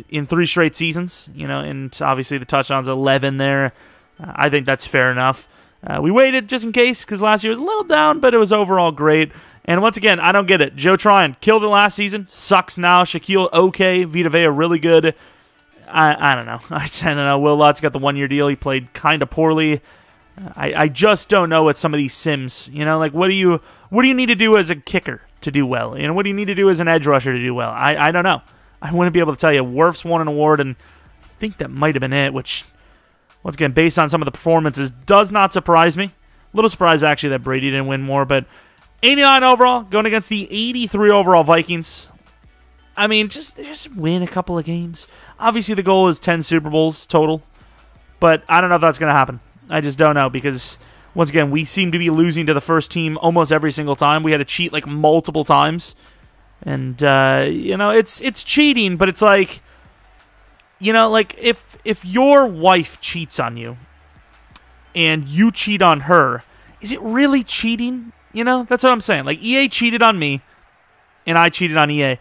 in 3 straight seasons, you know, and obviously the touchdowns 11 there. I think that's fair enough. We waited just in case because last year was a little down, but it was overall great. And once again, I don't get it. Joe Tryon killed it last season, sucks now. Shaquille okay, Vita Vea really good. I don't know. I don't know. Will Lutz got the 1-year deal. He played kind of poorly. I just don't know what some of these sims, you know, like what do you need to do as a kicker to do well? You know, what do you need to do as an edge rusher to do well? I don't know. I wouldn't be able to tell you. Wirfs won an award, and I think that might have been it, which, once again, based on some of the performances, does not surprise me. A little surprised, actually, that Brady didn't win more, but 89 overall, going against the 83 overall Vikings. I mean, just win a couple of games. Obviously, the goal is 10 Super Bowls total, but I don't know if that's going to happen. I just don't know, because, once again, we seem to be losing to the first team almost every single time. We had to cheat, like, multiple times. And, you know, it's cheating, but it's like, you know, like, if your wife cheats on you and you cheat on her, is it really cheating? You know, that's what I'm saying. Like, EA cheated on me, and I cheated on EA.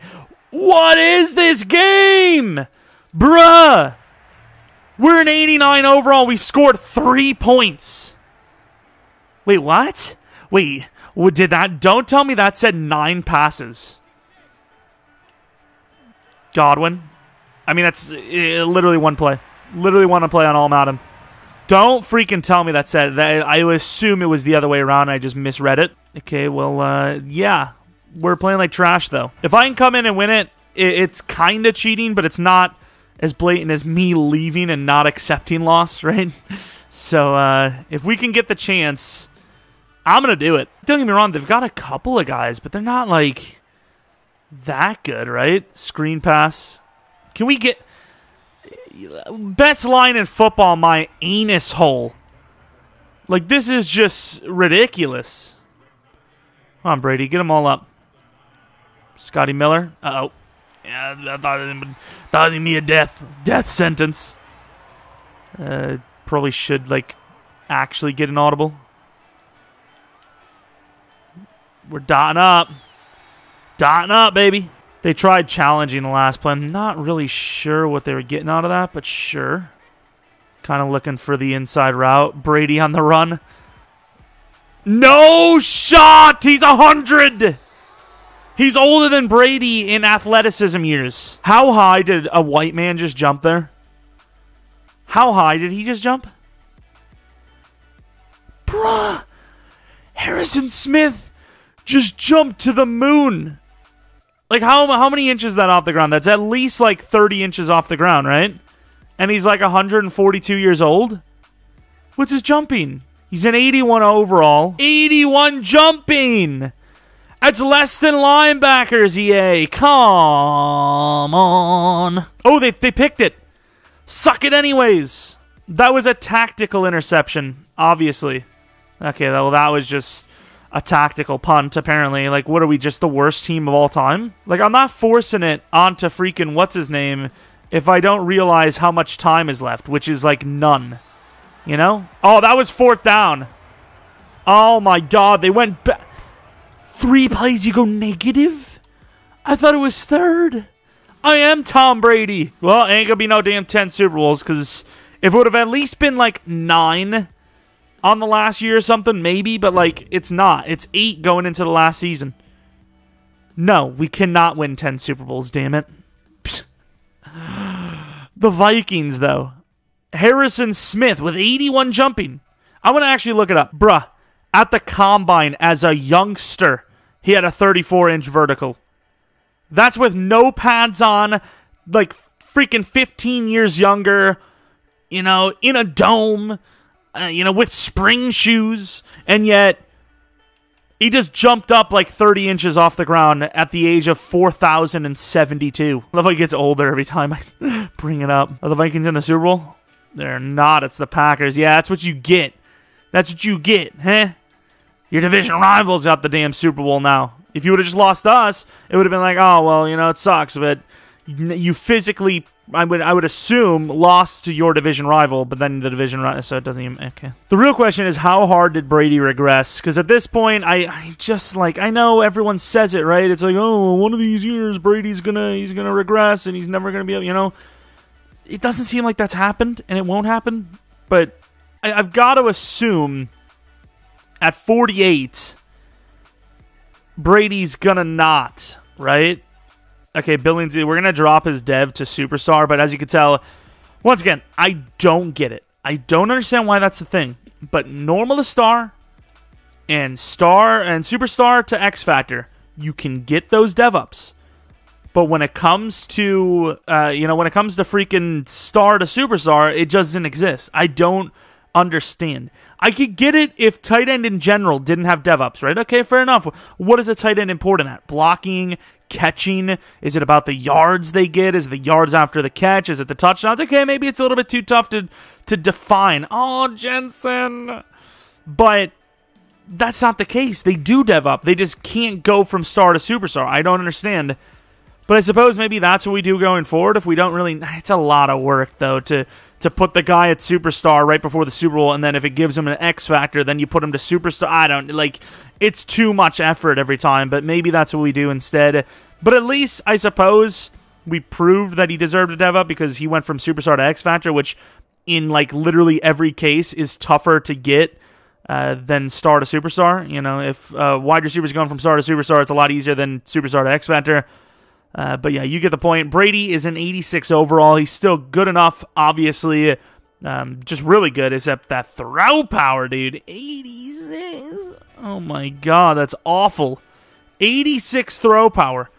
What is this game? Bruh! We're an 89 overall. We've scored 3 points. Wait, what? Wait, did that? Don't tell me that said 9 passes. Godwin. I mean, that's literally one play. Literally one play on all Madden. Don't freaking tell me that said that. I would assume it was the other way around. I just misread it. Okay, well, yeah. We're playing like trash, though. If I can come in and win it, it's kind of cheating, but it's not as blatant as me leaving and not accepting loss, right? So, if we can get the chance, I'm going to do it. Don't get me wrong, they've got a couple of guys, but they're not, like, that good, right? Screen pass. Can we get best line in football, my anus hole? Like, this is just ridiculous. Come on, Brady, get them all up. Scotty Miller. Uh-oh. Yeah, I thought it would be a death sentence. Probably should, like, actually get an audible. We're dotting up. Dotting up, baby. They tried challenging the last play. I'm not really sure what they were getting out of that, but sure. Kind of looking for the inside route. Brady on the run. No shot! He's 100! He's older than Brady in athleticism years. How high did a white man just jump there? How high did he just jump? Bruh! Harrison Smith just jumped to the moon. Like, how many inches is that off the ground? That's at least, like, 30 inches off the ground, right? And he's, like, 142 years old? What's his jumping? He's an 81 overall. 81 jumping! That's less than linebackers, EA. Come on. Oh, they picked it. Suck it anyways. That was a tactical interception, obviously. Okay, well, that was just a tactical punt, apparently. Like, what are we, just the worst team of all time? Like, I'm not forcing it onto freaking what's-his-name if I don't realize how much time is left, which is, like, none. You know? Oh, that was 4th down. Oh, my God. They went back. 3 plays, you go negative? I thought it was 3rd. I am Tom Brady. Well, ain't gonna be no damn 10 Super Bowls, because if it would have at least been, like, 9 on the last year or something, maybe, but, like, it's not. It's 8 going into the last season. No, we cannot win 10 Super Bowls, damn it. The Vikings, though. Harrison Smith with 81 jumping. I'm going to actually look it up. Bruh, at the Combine as a youngster, he had a 34-inch vertical. That's with no pads on, like freaking 15 years younger, you know, in a dome, you know, with spring shoes, and yet he just jumped up like 30 inches off the ground at the age of 4,072. I love how he gets older every time I bring it up. Are the Vikings in the Super Bowl? They're not. It's the Packers. Yeah, that's what you get. That's what you get, huh? Your division rivals got the damn Super Bowl now. If you would have just lost to us, it would have been like, oh, well, you know, it sucks. But you physically, I would assume, lost to your division rival, but then the division rival, so it doesn't even, okay. The real question is, how hard did Brady regress? Because at this point, I just, like, I know everyone says it, right? It's like, oh, one of these years, Brady's he's gonna regress, and he's never gonna be able, you know. It doesn't seem like that's happened, and it won't happen. But I've got to assume at 48, Brady's gonna not, right? Okay, Billingsley, we're gonna drop his dev to superstar, but as you can tell, once again, I don't get it. I don't understand why that's the thing. But normal to star and superstar to X Factor, you can get those dev ups. But when it comes to, when it comes to freaking star to superstar, it just doesn't exist. I don't understand. I could get it if tight end in general didn't have dev ups, right? Okay, fair enough. What is a tight end important at? Blocking, catching? Is it about the yards they get? Is it the yards after the catch? Is it the touchdowns? Okay, maybe it's a little bit too tough to define. Oh, Jensen. But that's not the case. They do dev up. They just can't go from star to superstar. I don't understand. But I suppose maybe that's what we do going forward if we don't really... It's a lot of work, though, to put the guy at superstar right before the Super Bowl, and then if it gives him an X factor, then you put him to superstar. I don't... Like, it's too much effort every time, but maybe that's what we do instead. But at least, I suppose, we proved that he deserved a dev up because he went from superstar to X factor, which in, like, literally every case is tougher to get than star to superstar. You know, if wide receivers going from star to superstar, it's a lot easier than superstar to X factor. But yeah, you get the point. Brady is an 86 overall. He's still good enough, obviously. Just really good, except that throw power, dude. 86. Oh my god, that's awful. 86 throw power.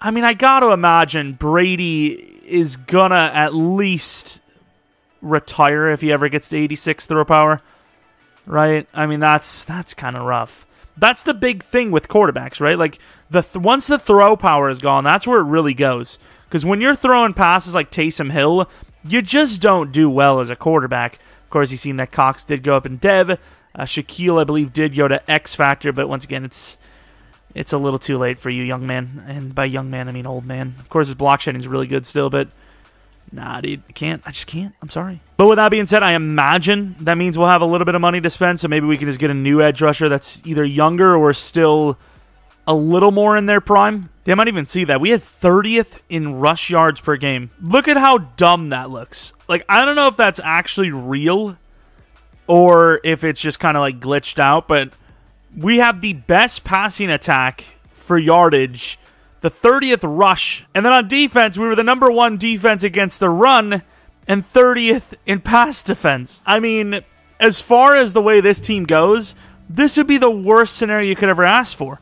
I mean, I got to imagine Brady is gonna at least retire if he ever gets to 86 throw power. Right? I mean, that's kind of rough. That's the big thing with quarterbacks, right? Like, once the throw power is gone, that's where it really goes. Because when you're throwing passes like Taysom Hill, you just don't do well as a quarterback. Of course, you've seen that Cox did go up in dev. Shaquille, I believe, did go to X Factor, but once again, it's a little too late for you, young man. And by young man, I mean old man. Of course, his block shedding is really good still, but nah, dude, I can't. I just can't. I'm sorry. But with that being said, I imagine that means we'll have a little bit of money to spend, so maybe we can just get a new edge rusher that's either younger or still a little more in their prime. They might even see that. We had 30th in rush yards per game. Look at how dumb that looks. Like, I don't know if that's actually real or if it's just kind of like glitched out, but we have the best passing attack for yardage, the 30th rush, and then on defense, we were the number 1 defense against the run and 30th in pass defense. I mean, as far as the way this team goes, this would be the worst scenario you could ever ask for.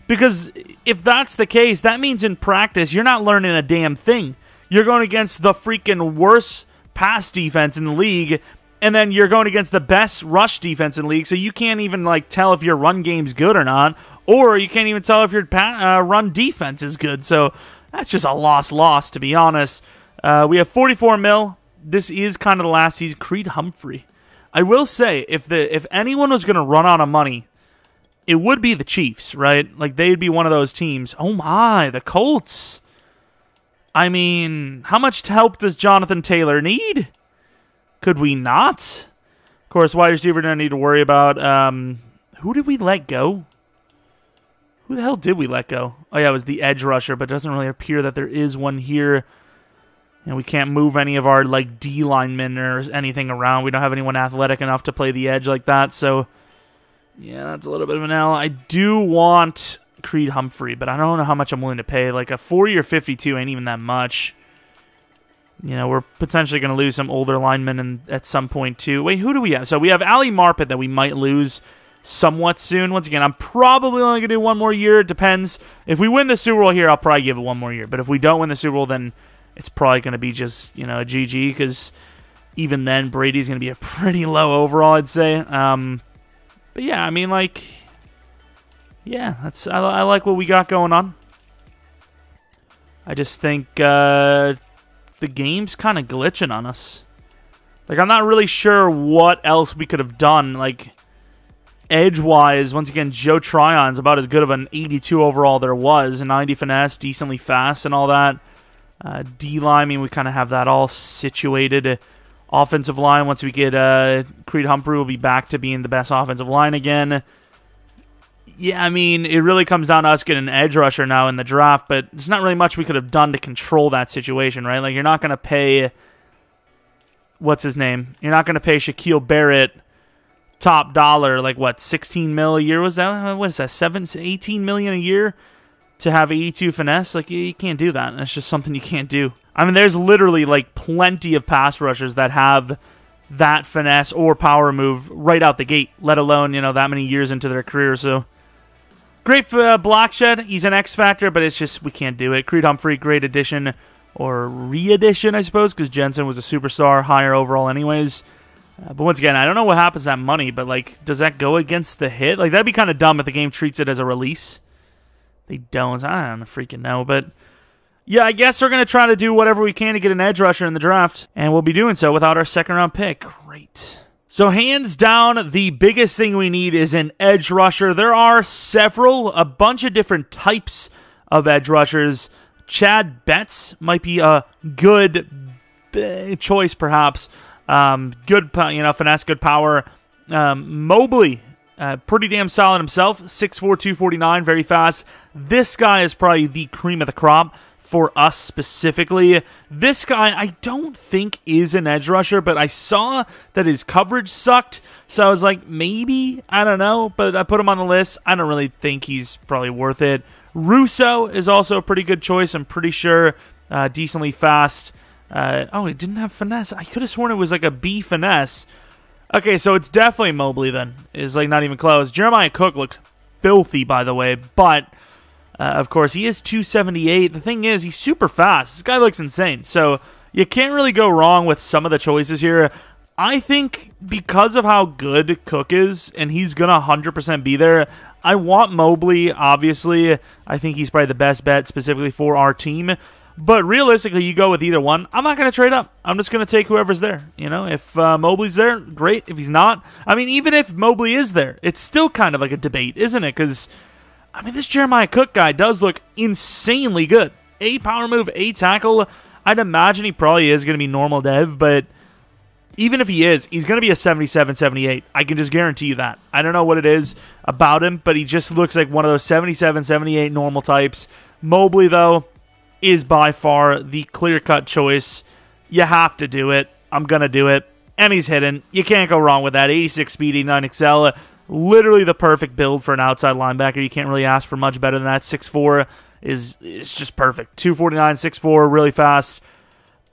Because if that's the case, that means in practice, you're not learning a damn thing. You're going against the freaking worst pass defense in the league, and then you're going against the best rush defense in the league, so you can't even like tell if your run game's good or not, or you can't even tell if your run defense is good. So that's just a loss, to be honest. We have 44 mil. This is kind of the last season. Creed Humphrey. I will say, if anyone was going to run out of money, it would be the Chiefs, right? Like, they'd be one of those teams. Oh my, the Colts. I mean, how much help does Jonathan Taylor need? Could we not? Of course, wide receiver don't need to worry about. Who did we let go? Who the hell did we let go? Oh yeah, it was the edge rusher, but it doesn't really appear that there is one here. And we can't move any of our like D linemen or anything around. We don't have anyone athletic enough to play the edge like that, so yeah, that's a little bit of an L. I do want Creed Humphrey, but I don't know how much I'm willing to pay. Like a 40 or 52 ain't even that much. You know, we're potentially going to lose some older linemen at some point too. Wait, who do we have? So we have Ali Marpet that we might lose somewhat soon. Once again, I'm probably only going to do one more year. It depends. If we win the Super Bowl here, I'll probably give it one more year. But if we don't win the Super Bowl, then it's probably going to be just, you know, a GG, because even then, Brady's going to be a pretty low overall, I'd say. But yeah, I mean, like, yeah, I like what we got going on. I just think the game's kind of glitching on us. Like, I'm not really sure what else we could have done. Like, edge-wise, once again, Joe Tryon's about as good of an 82 overall there was. A 90 finesse, decently fast and all that. D-line, I mean, we kind of have that all situated. Offensive line, once we get Creed Humphrey, will be back to being the best offensive line again. Yeah, I mean, it really comes down to us getting an edge rusher now in the draft, but there's not really much we could have done to control that situation, right? Like, you're not going to pay, what's his name? You're not going to pay Shaquille Barrett top dollar, like, what, 16 mil a year was that? What is that, 18 million a year to have 82 finesse? Like, you can't do that. That's just something you can't do. I mean, there's literally, like, plenty of pass rushers that have that finesse or power move right out the gate, let alone, you know, that many years into their career. So, great for block shed. He's an X factor, but it's just, we can't do it. Creed Humphrey, great addition, or re-addition, I suppose, because Jensen was a superstar, higher overall anyways. But once again, I don't know what happens to that money, but, like, does that go against the hit? Like, that'd be kind of dumb if the game treats it as a release. They don't. I don't freaking know, but yeah, I guess we're going to try to do whatever we can to get an edge rusher in the draft, and we'll be doing so without our second-round pick. Great. So hands down, the biggest thing we need is an edge rusher. There are a bunch of different types of edge rushers. Chad Betts might be a good choice, perhaps. Good, finesse, good power. Mobley, pretty damn solid himself. 6'4", 249, very fast. This guy is probably the cream of the crop for us specifically. This guy, I don't think is an edge rusher, but I saw that his coverage sucked, so I was like, maybe, I don't know, but I put him on the list. I don't really think he's probably worth it. Russo is also a pretty good choice, I'm pretty sure. Decently fast. Oh, he didn't have finesse. I could have sworn it was like a B finesse. Okay, so it's definitely Mobley then. It's like not even close. Jeremiah Cook looks filthy, by the way, but of course, he is 278. The thing is, he's super fast. This guy looks insane. So you can't really go wrong with some of the choices here. I think because of how good Cook is, and he's going to 100% be there, I want Mobley, obviously. I think he's probably the best bet specifically for our team. But realistically, you go with either one. I'm not going to trade up. I'm just going to take whoever's there. You know, if Mobley's there, great. If he's not, I mean, even if Mobley is there, it's still kind of like a debate, isn't it? Because I mean, this Jeremiah Cook guy does look insanely good. A power move, a tackle. I'd imagine he probably is going to be normal dev, but even if he is, he's going to be a 77, 78. I can just guarantee you that. I don't know what it is about him, but he just looks like one of those 77, 78 normal types. Mobley, though, is by far the clear-cut choice. You have to do it. I'm going to do it. And he's hidden. You can't go wrong with that. 86 speed, 89 excel. Literally the perfect build for an outside linebacker. You can't really ask for much better than that. 6'4" is just perfect. 249, 6'4", really fast.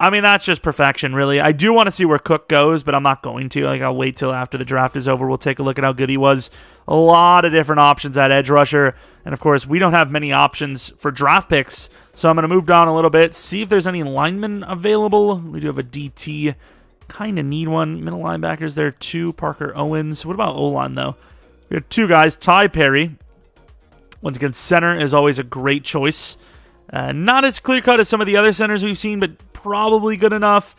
I mean, that's just perfection, really. I do want to see where Cook goes, but I'm not going to. Like, I'll wait till after the draft is over. We'll take a look at how good he was. A lot of different options at edge rusher. And, of course, we don't have many options for draft picks. So I'm going to move down a little bit, see if there's any linemen available. We do have a DT. Kind of need one. Middle linebackers there, too. Parker Owens. What about O-line, though? We have two guys. Ty Perry. Once again, center is always a great choice. Not as clear-cut as some of the other centers we've seen, but probably good enough.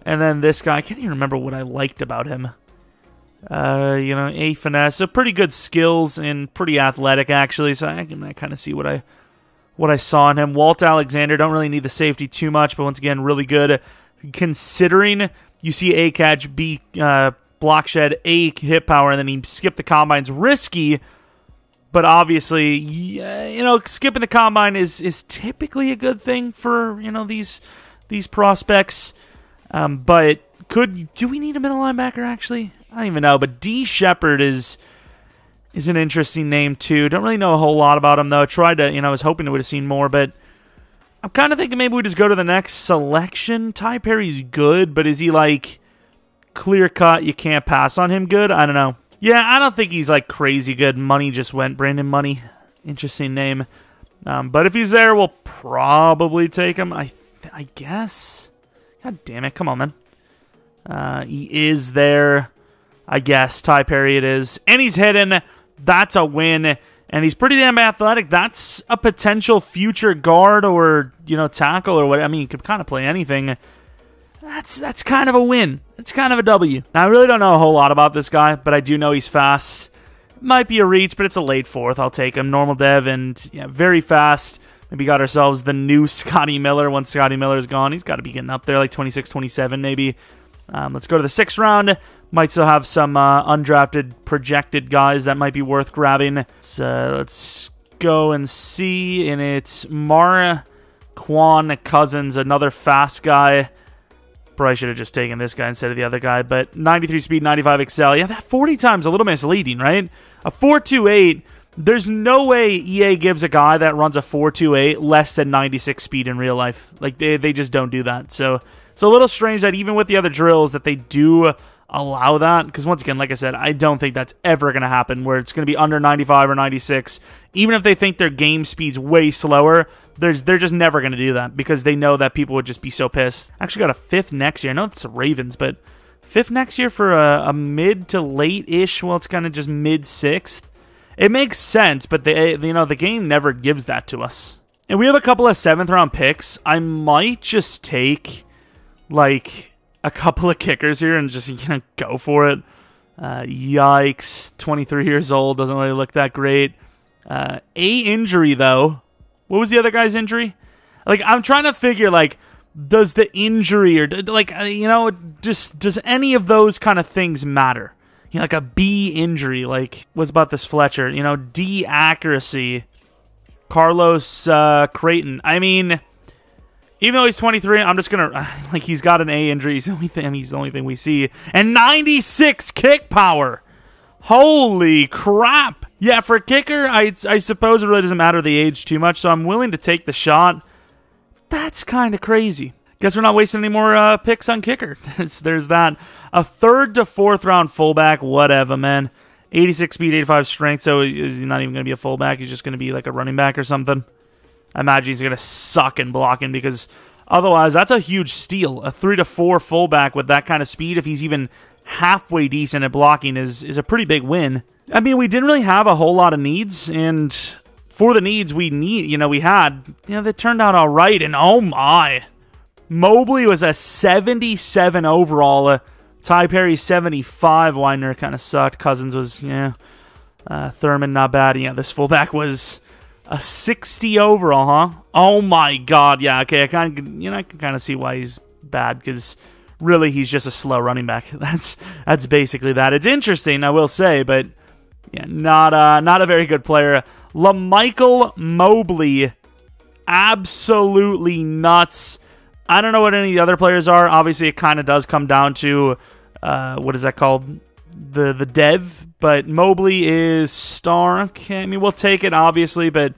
And then this guy, I can't even remember what I liked about him. A finesse, so pretty good skills and pretty athletic, actually. So I can kind of see what I saw in him. Walt Alexander, don't really need the safety too much, but once again, really good. Considering you see A catch, B block shed, A hit power, and then he skipped the combines, risky. But obviously, skipping the combine is typically a good thing for these prospects. But do we need a middle linebacker actually? I don't even know. But D Shepard is an interesting name too. Don't really know a whole lot about him though. I was hoping I would have seen more, but I'm kind of thinking maybe we just go to the next selection. Ty Perry's good, but is he like clear cut? You can't pass on him. Good. I don't know. Yeah, I don't think he's like crazy good. Money just went. Brandon Money. Interesting name. But if he's there, we'll probably take him. I guess. God damn it. Come on, man. He is there. I guess. Ty Perry it is. And he's hidden. That's a win. And he's pretty damn athletic. That's a potential future guard or, tackle or what. I mean, he could kind of play anything. That's kind of a win. It's kind of a W. Now, I really don't know a whole lot about this guy, but I do know he's fast. Might be a reach, but it's a late fourth. I'll take him. Normal dev and very fast. Maybe got ourselves the new Scotty Miller. Once Scotty Miller's gone, he's got to be getting up there, like 26, 27 maybe. Let's go to the 6th round. Might still have some undrafted projected guys that might be worth grabbing. So let's go and see. And it's Marquand Cousins, another fast guy. Probably should have just taken this guy instead of the other guy, but 93 speed, 95 excel. Yeah, that 40 times a little misleading, right? A 4.28, there's no way EA gives a guy that runs a 4.28 less than 96 speed in real life. Like, they just don't do that. So it's a little strange that even with the other drills that they do allow that, because once again, like I said, I don't think that's ever going to happen where it's going to be under 95 or 96. Even if they think their game speed's way slower, they're just never going to do that because they know that people would just be so pissed. Actually got a 5th next year. I know it's the Ravens, but 5th next year for a mid to late-ish. Well, it's kind of just mid-6th. It makes sense, but the game never gives that to us. And we have a couple of 7th-round picks. I might just take like a couple of kickers here and just go for it. Yikes! 23 years old, doesn't really look that great. A injury though. What was the other guy's injury? Like, I'm trying to figure, like, does the injury or, like, does any of those kind of things matter? Like a B injury, like, what's about this Fletcher? D accuracy. Carlos Creighton. I mean, even though he's 23, I'm just going to, like, he's got an A injury. He's the only thing we see. And 96 kick power. Holy crap. Yeah, for a kicker, I suppose it really doesn't matter the age too much, so I'm willing to take the shot. That's kind of crazy. Guess we're not wasting any more picks on kicker. There's that. A 3rd to 4th round fullback, whatever, man. 86 speed, 85 strength, so he's not even going to be a fullback. He's just going to be like a running back or something. I imagine he's going to suck in blocking because otherwise that's a huge steal. A 3 to 4 fullback with that kind of speed, if he's even halfway decent at blocking, is a pretty big win. I mean, we didn't really have a whole lot of needs, and for the needs we had, they turned out all right, and oh my. Mobley was a 77 overall. Ty Perry, 75. Widener kind of sucked. Cousins was, Thurman, not bad. Yeah, this fullback was a 60 overall, huh? Oh my god, yeah, okay, I can kind of see why he's bad, because really he's just a slow running back. That's basically that. It's interesting, I will say, but yeah, not a very good player. LaMichael Mobley, absolutely nuts. I don't know what any of the other players are. Obviously, it kind of does come down to what is that called? The dev, but Mobley is star. Okay, I mean, we'll take it, obviously, but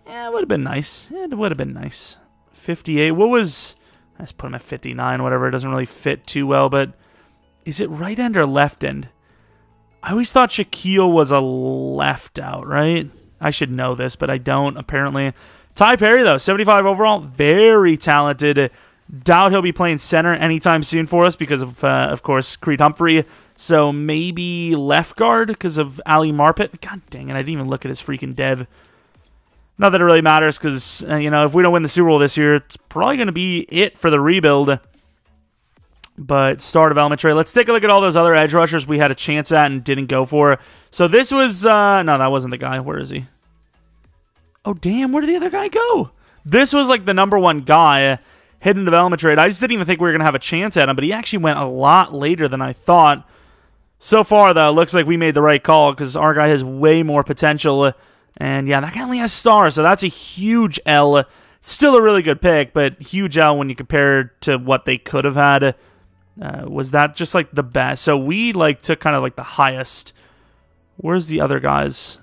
yeah, it would have been nice. It would have been nice. 58. What was... Let's put him at 59, whatever. It doesn't really fit too well, but is it right end or left end? I always thought Shaquille was a left out, right? I should know this, but I don't, apparently. Ty Perry, though, 75 overall. Very talented. Doubt he'll be playing center anytime soon for us because of course, Creed Humphrey. So maybe left guard because of Ali Marpet. God dang it, I didn't even look at his freaking dev. Not that it really matters because, if we don't win the Super Bowl this year, it's probably going to be it for the rebuild. But star development trade. Let's take a look at all those other edge rushers we had a chance at and didn't go for. So this was, no, that wasn't the guy. Where is he? Oh, damn, where did the other guy go? This was like the #1 guy, hidden development trade. I just didn't even think we were going to have a chance at him, but he actually went a lot later than I thought. So far, though, it looks like we made the right call because our guy has way more potential. And yeah, that guy only has stars, so that's a huge L. Still a really good pick, but huge L when you compare to what they could have had. Was that just like the best? So we took kind of like the highest. Where's the other guys?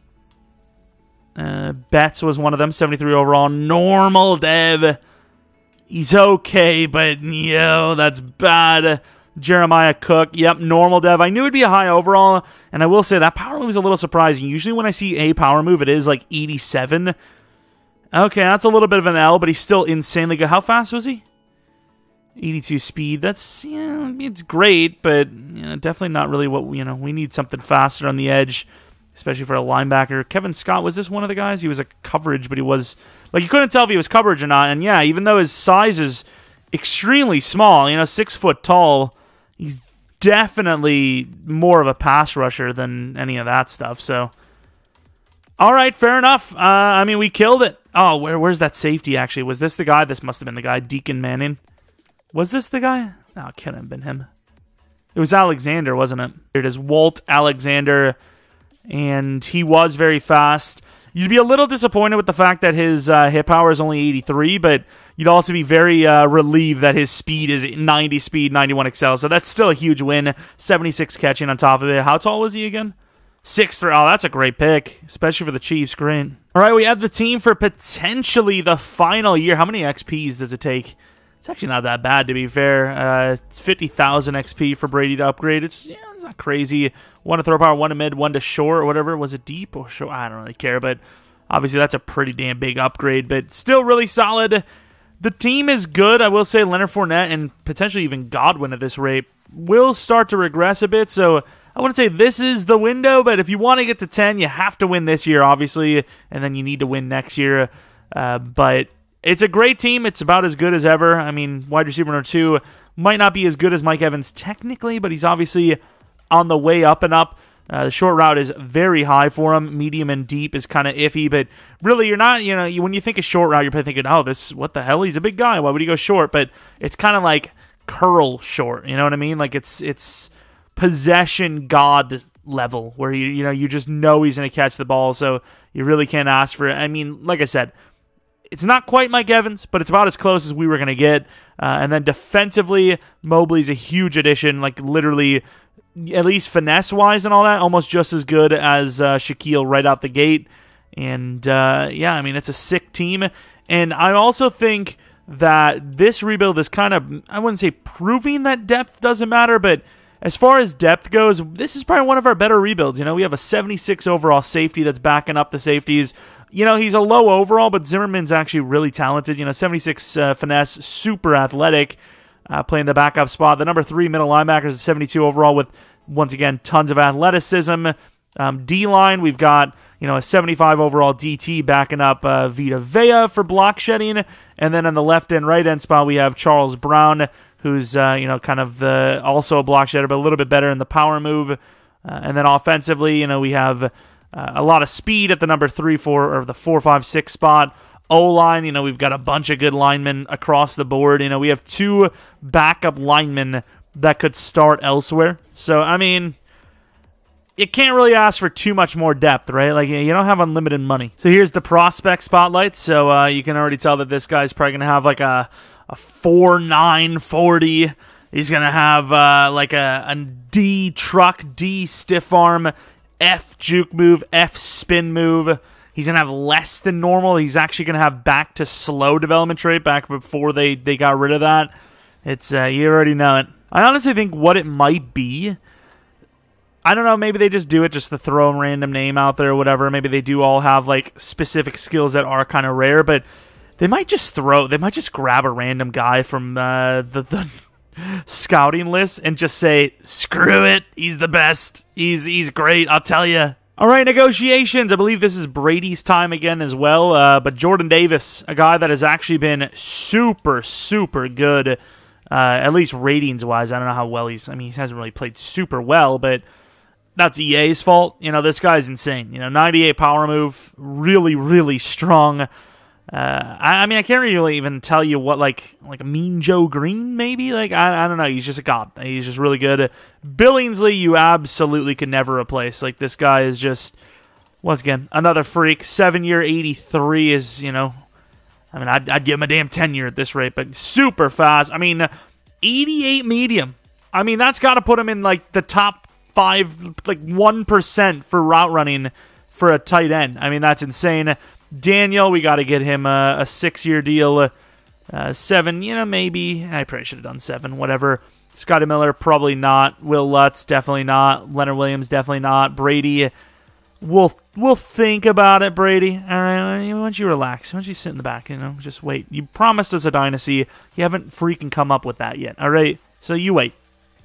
Betts was one of them, 73 overall. Normal dev. He's okay, but yo, that's bad. Jeremiah Cook, yep, normal dev. I knew it'd be a high overall, and I will say that power move is a little surprising. Usually when I see a power move, it is like 87. Okay, that's a little bit of an L, but he's still insanely good. How fast was he? 82 speed. That's, it's great, but definitely not really what, we need something faster on the edge, especially for a linebacker. Kevin Scott, was this one of the guys? He was a coverage, but he was, you couldn't tell if he was coverage or not, and yeah, even though his size is extremely small, 6 foot tall, he's definitely more of a pass rusher than any of that stuff. So, all right, fair enough. I mean, we killed it. Oh, where's that safety, actually? Was this the guy? This must have been the guy, Deacon Manning. Was this the guy? No, it couldn't have been him. It was Alexander, wasn't it? It is Walt Alexander, and he was very fast. You'd be a little disappointed with the fact that his hit power is only 83, but you'd also be very relieved that his speed is 90 speed, 91 excel. So that's still a huge win. 76 catching on top of it. How tall was he again? 6'3". Oh, that's a great pick, especially for the Chiefs. Great. All right, we have the team for potentially the final year. How many XPs does it take? It's actually not that bad, to be fair. It's 50,000 XP for Brady to upgrade. It's not crazy. 1 to throw power, 1 to mid, 1 to short, or whatever. Was it deep or short? I don't really care, but obviously that's a pretty damn big upgrade, but still really solid. The team is good. I will say Leonard Fournette and potentially even Godwin at this rate will start to regress a bit, so I wouldn't say this is the window, but if you want to get to 10, you have to win this year, obviously, and then you need to win next year. But it's a great team. It's about as good as ever. I mean, wide receiver number 2 might not be as good as Mike Evans technically, but he's obviously on the way up and up. The short route is very high for him. Medium and deep is kind of iffy, but really you're not, when you think of short route, you're probably thinking, oh, what the hell? He's a big guy. Why would he go short? But it's kind of like curl short. You know what I mean? Like it's possession god level where you just know he's going to catch the ball. So you really can't ask for it. I mean, like I said, it's not quite Mike Evans, but it's about as close as we were going to get. And then defensively, Mobley's a huge addition, like literally, at least finesse-wise and all that, almost just as good as Shaquille right out the gate. And, yeah, I mean, it's a sick team. And I also think that this rebuild is kind of, I wouldn't say proving that depth doesn't matter, but as far as depth goes, this is probably one of our better rebuilds. We have a 76 overall safety that's backing up the safeties. He's a low overall, but Zimmerman's actually really talented. 76 finesse, super athletic, playing the backup spot. The number 3 middle linebacker is a 72 overall with, once again, tons of athleticism. D-line, we've got, a 75 overall DT backing up Vita Vea for block shedding. And then on the left and right end spot, we have Charles Brown, who's, kind of also a block shedder, but a little bit better in the power move. And then offensively, we have a lot of speed at the number 3, 4, or the 4, 5, 6 spot. O-line, we've got a bunch of good linemen across the board. We have 2 backup linemen that could start elsewhere. So, I mean, you can't really ask for too much more depth, right? Like, you don't have unlimited money. So here's the prospect spotlight. So you can already tell that this guy's probably going to have like a 4.9 40. He's going to have like a D truck, D stiff arm, F juke move, F spin move. He's going to have less than normal. He's actually going to have back to slow development trait back before they got rid of that. It's you already know it. I honestly think what it might be, I don't know, maybe they just do it just to throw a random name out there or whatever. Maybe they do all have like specific skills that are kind of rare, but they might just grab a random guy from the scouting list and just say, screw it, he's the best. He's great, I'll tell you. All right, negotiations. I believe this is Brady's time again as well. But Jordan Davis, a guy that has actually been super, super good, at least ratings-wise. I don't know how well he hasn't really played super well, but that's EA's fault. This guy's insane. 98 power move, really, really strong. I can't really even tell you what, like a Mean Joe Green, maybe? Like, I don't know. He's just a god. He's just really good. Billingsley, you absolutely can never replace. Like, this guy is just, once again, another freak. 7-year, 83 is, I'd give him a damn 10-year at this rate, but super fast. 88 medium. That's got to put him in, like, the top 5, like, 1% for route running for a tight end. That's insane. Daniel, we got to get him a 6-year deal. 7, maybe. I probably should have done 7, whatever. Scotty Miller, probably not. Will Lutz, definitely not. Leonard Williams, definitely not. Brady, we'll think about it, Brady. All right, why don't you relax? Why don't you sit in the back, just wait. You promised us a dynasty. You haven't freaking come up with that yet, all right? So you wait.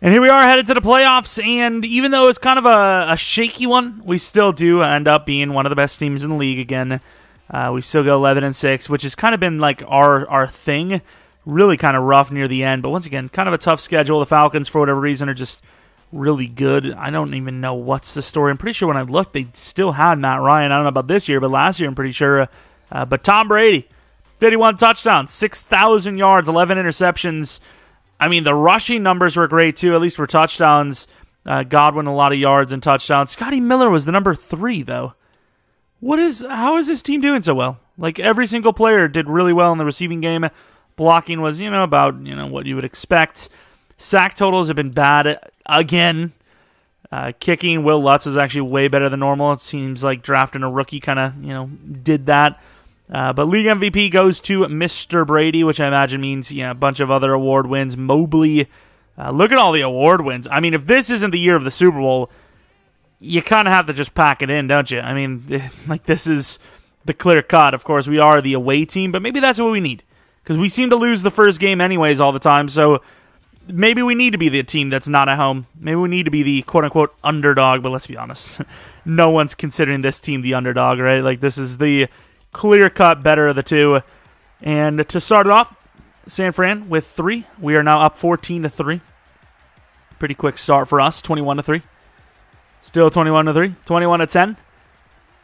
And here we are headed to the playoffs, and even though it's kind of a shaky one, we still do end up being one of the best teams in the league again. We still go 11-6, which has kind of been like our thing. Really kind of rough near the end, but once again, kind of a tough schedule. The Falcons, for whatever reason, are just really good. I don't even know what's the story. I'm pretty sure when I looked, they still had Matt Ryan. I don't know about this year, but last year I'm pretty sure. But Tom Brady, 51 touchdowns, 6,000 yards, 11 interceptions. The rushing numbers were great too, at least for touchdowns. Godwin, a lot of yards and touchdowns. Scotty Miller was the number 3, though. How is this team doing so well? Like, every single player did really well in the receiving game. Blocking was, about, what you would expect. Sack totals have been bad again. Kicking, Will Lutz was actually way better than normal. It seems like drafting a rookie kind of, did that. But league MVP goes to Mr. Brady, which I imagine means, a bunch of other award wins. Mobley, look at all the award wins. If this isn't the year of the Super Bowl, you kind of have to just pack it in, don't you? This is the clear cut. Of course, we are the away team, but maybe that's what we need. Because we seem to lose the first game anyways all the time, so maybe we need to be the team that's not at home. Maybe we need to be the quote-unquote underdog, but let's be honest. No one's considering this team the underdog, right? Like, this is the clear-cut better of the two. And to start it off, San Fran with 3. We are now up 14-3. Pretty quick start for us, 21-3. Still 21-3, 21-10,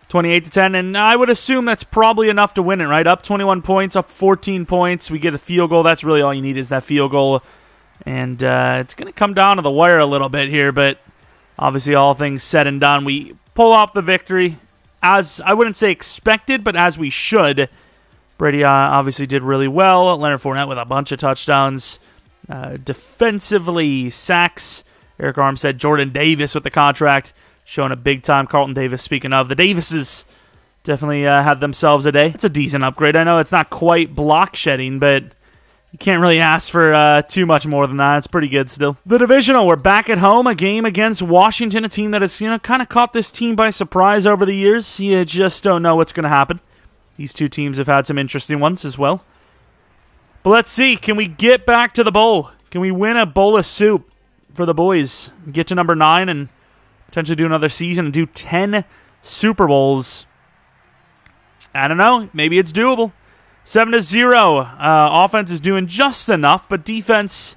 28-10, and I would assume that's probably enough to win it, right? Up 21 points, up 14 points. We get a field goal. That's really all you need is that field goal. And it's going to come down to the wire a little bit here, but obviously all things said and done, we pull off the victory as, I wouldn't say expected, but as we should. Brady obviously did really well. Leonard Fournette with a bunch of touchdowns. Defensively, sacks. Eric Armstead, Jordan Davis with the contract, showing a big time. Carlton Davis, speaking of. The Davises definitely had themselves a day. It's a decent upgrade. I know it's not quite block shedding, but you can't really ask for too much more than that. It's pretty good still. The divisional, we're back at home. A game against Washington, a team that has kind of caught this team by surprise over the years. You just don't know what's going to happen. These two teams have had some interesting ones as well. But let's see. Can we get back to the bowl? Can we win a bowl of soup for the boys? Get to number 9 and potentially do another season and do 10 Super Bowls. I don't know. Maybe it's doable. 7-0. Offense is doing just enough, but defense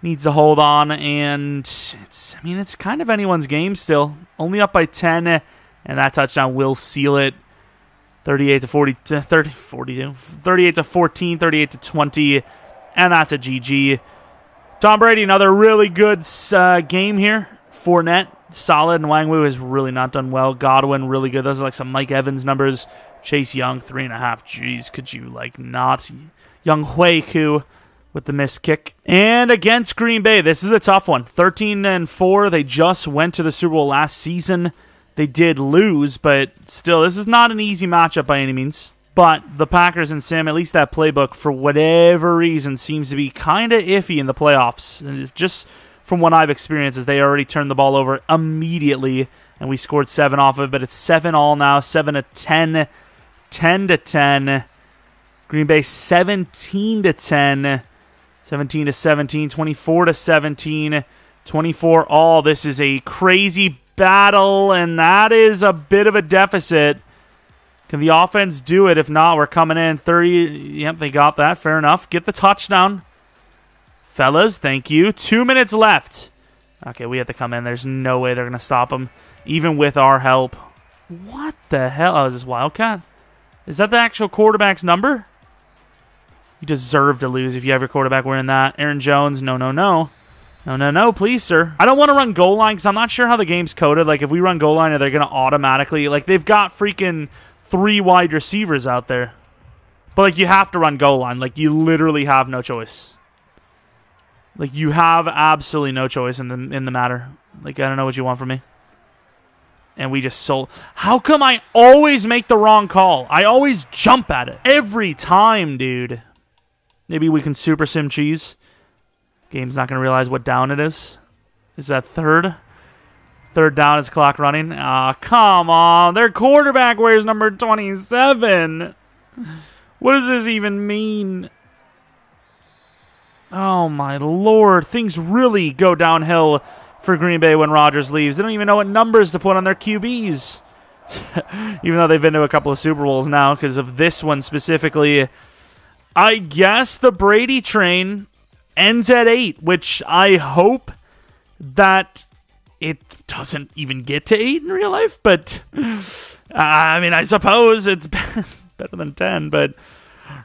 needs to hold on. And it's kind of anyone's game still. Only up by 10, and that touchdown will seal it. 38 to 40 to 30, 42, 38 to 14, 38 to 20, and that's a GG. Tom Brady, another really good game here. Fournette, solid, and Wangwu has really not done well. Godwin, really good. Those are like some Mike Evans numbers. Chase Young, 3.5. Jeez, could you like not? Young Hui-Ku with the missed kick. And against Green Bay, this is a tough one. 13-4. They just went to the Super Bowl last season. They did lose, but still, this is not an easy matchup by any means. But the Packers and Sam, at least that playbook, for whatever reason, seems to be kind of iffy in the playoffs. And just from what I've experienced, is they already turned the ball over immediately, and we scored 7 off of it. But it's 7-all now, 7-10, 10-10. Green Bay 17-10, 17-17, 24-17, 24-all. This is a crazy battle, and that is a bit of a deficit. Can the offense do it? If not, we're coming in 30. Yep, they got that. Fair enough. Get the touchdown. Fellas, thank you. 2 minutes left. Okay, we have to come in. There's no way they're going to stop them, even with our help. What the hell? Oh, is this Wildcat? Is that the actual quarterback's number? You deserve to lose if you have your quarterback wearing that. Aaron Jones, no, no, no. No, no, no, please, sir. I don't want to run goal line because I'm not sure how the game's coded. Like, if we run goal line, are they going to automatically... Like, they've got freaking 3 wide receivers out there. But, like, you have to run goal line. Like, you literally have no choice. Like, you have absolutely no choice in the matter. Like, I don't know what you want from me. And we just sold... How come I always make the wrong call? I always jump at it. Every time, dude. Maybe we can super sim cheese. Game's not going to realize what down it is. Is that third? Third down is clock running. Ah, come on. Their quarterback wears number 27. What does this even mean? Oh, my Lord. Things really go downhill for Green Bay when Rodgers leaves. They don't even know what numbers to put on their QBs. Even though they've been to a couple of Super Bowls now because of this one specifically. I guess the Brady train ends at 8, which I hope that it doesn't even get to 8 in real life. But, I mean, I suppose it's better than 10. But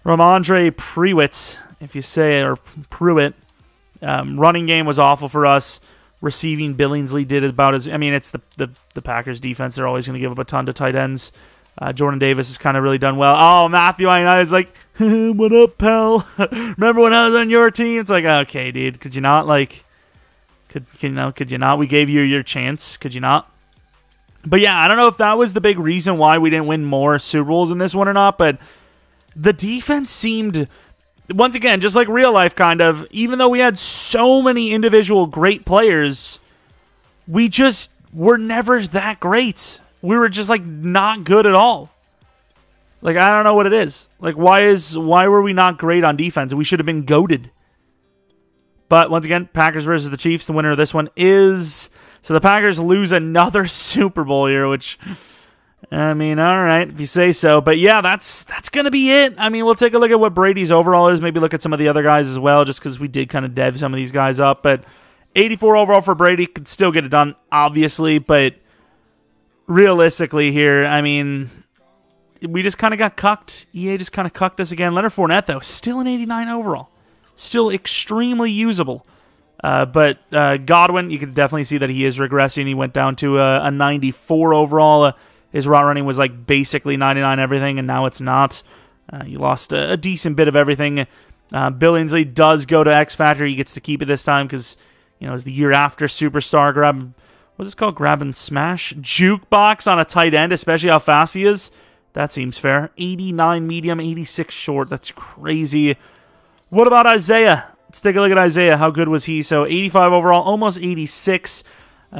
Ramondre Pruitt, if you say, or Pruitt, running game was awful for us. Receiving, Billingsley did about as... I mean, it's the Packers defense. They're always going to give up a ton to tight ends. Jordan Davis has kind of really done well. Oh, Matthew Ioannidis is like, what up, pal? Remember when I was on your team? It's like, okay, dude, could you not, like, could you not? We gave you your chance. Could you not? But yeah, I don't know if that was the big reason why we didn't win more Super Bowls in this one or not, but the defense seemed, once again, just like real life kind of, even though we had so many individual great players, we just were never that great. We were just, like, not good at all. Like, I don't know what it is. Like, why were we not great on defense? We should have been goated. But, once again, Packers versus the Chiefs. The winner of this one is... So, the Packers lose another Super Bowl here, which... I mean, all right, if you say so. But, yeah, that's going to be it. I mean, we'll take a look at what Brady's overall is. Maybe look at some of the other guys as well, just because we did kind of dev some of these guys up. But 84 overall for Brady. Could still get it done, obviously, but... Realistically here, I mean, we just kind of got cucked. EA just kind of cucked us again. Leonard Fournette, though, still an 89 overall. Still extremely usable. But Godwin, you can definitely see that he is regressing. He went down to a 94 overall. His route running was like basically 99 everything, and now it's not. You lost a decent bit of everything. Billingsley does go to X Factor. He gets to keep it this time because, you know, it's the year after Superstar grab. What's this called? Grab and smash? Jukebox on a tight end, especially how fast he is. That seems fair. 89 medium, 86 short. That's crazy. What about Isaiah? Let's take a look at Isaiah. How good was he? So 85 overall, almost 86.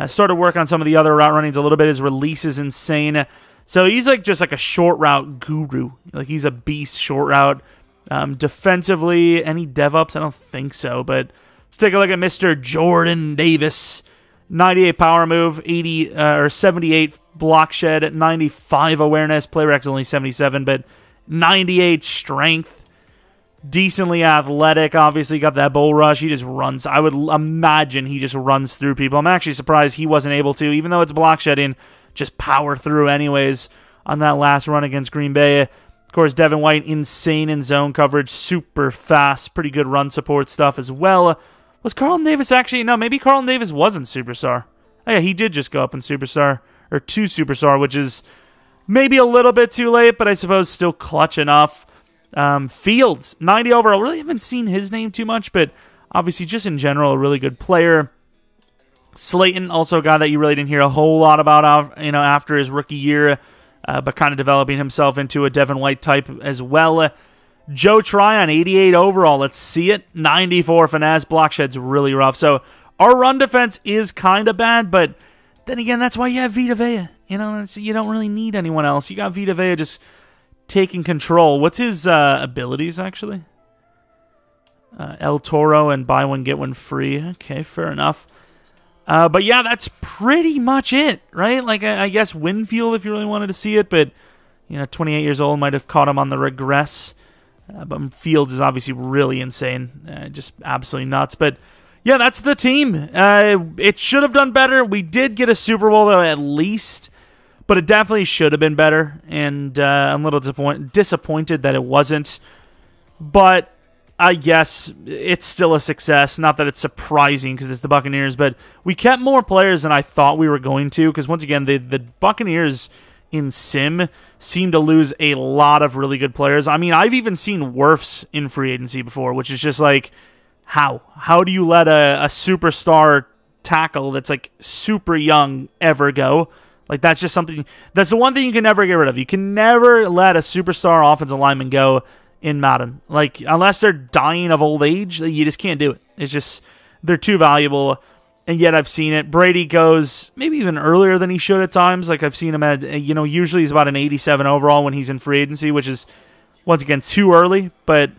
Started work on some of the other route runnings a little bit. His release is insane. So he's like just like a short route guru. Like he's a beast short route. Defensively, any dev ups? I don't think so. But let's take a look at Mr. Jordan Davis. 98 power move, 78 block shed, 95 awareness. Play rec's only 77, but 98 strength. Decently athletic. Obviously, got that bull rush. He just runs. I would imagine he just runs through people. I'm actually surprised he wasn't able to, even though it's block shedding, just power through anyways. on that last run against Green Bay. Of course, Devin White, insane in zone coverage, super fast, pretty good run support stuff as well. Was Carlton Davis actually? No, maybe Carlton Davis wasn't Superstar. Oh, yeah, he did just go up in Superstar, or 2 Superstar, which is maybe a little bit too late, but I suppose still clutch enough. Fields, 90 overall. Really haven't seen his name too much, but obviously just in general, a really good player. Slayton, also a guy that you really didn't hear a whole lot about, after his rookie year, but kind of developing himself into a Devin White type as well. Joe Tryon, 88 overall. Let's see it. 94 finesse. Block shed's really rough. So our run defense is kind of bad, but then again, that's why you have Vita Vea. You don't really need anyone else. You got Vita Vea just taking control. What's his abilities, actually? El Toro and buy one, get one free. Okay, fair enough. But yeah, that's pretty much it, right? Like, I guess Winfield, if you really wanted to see it, but, 28 years old, might have caught him on the regress. But Fields is obviously really insane. Just absolutely nuts. But, yeah, that's the team. It should have done better. We did get a Super Bowl, though, at least. But it definitely should have been better. And I'm a little disappointed that it wasn't. But I guess it's still a success. Not that it's surprising because it's the Buccaneers, but we kept more players than I thought we were going to because, once again, the Buccaneers in Sim seem to lose a lot of really good players. I mean, I've even seen Wirfs in free agency before, which is just like, how? How do you let a superstar tackle that's like super young ever go? Like, that's just something, that's the one thing you can never get rid of. You can never let a superstar offensive lineman go in Madden. Like, unless they're dying of old age, you just can't do it. It's just, they're too valuable, and yet I've seen it. Brady goes maybe even earlier than he should at times. Like, I've seen him at, usually he's about an 87 overall when he's in free agency, which is, once again, too early. But,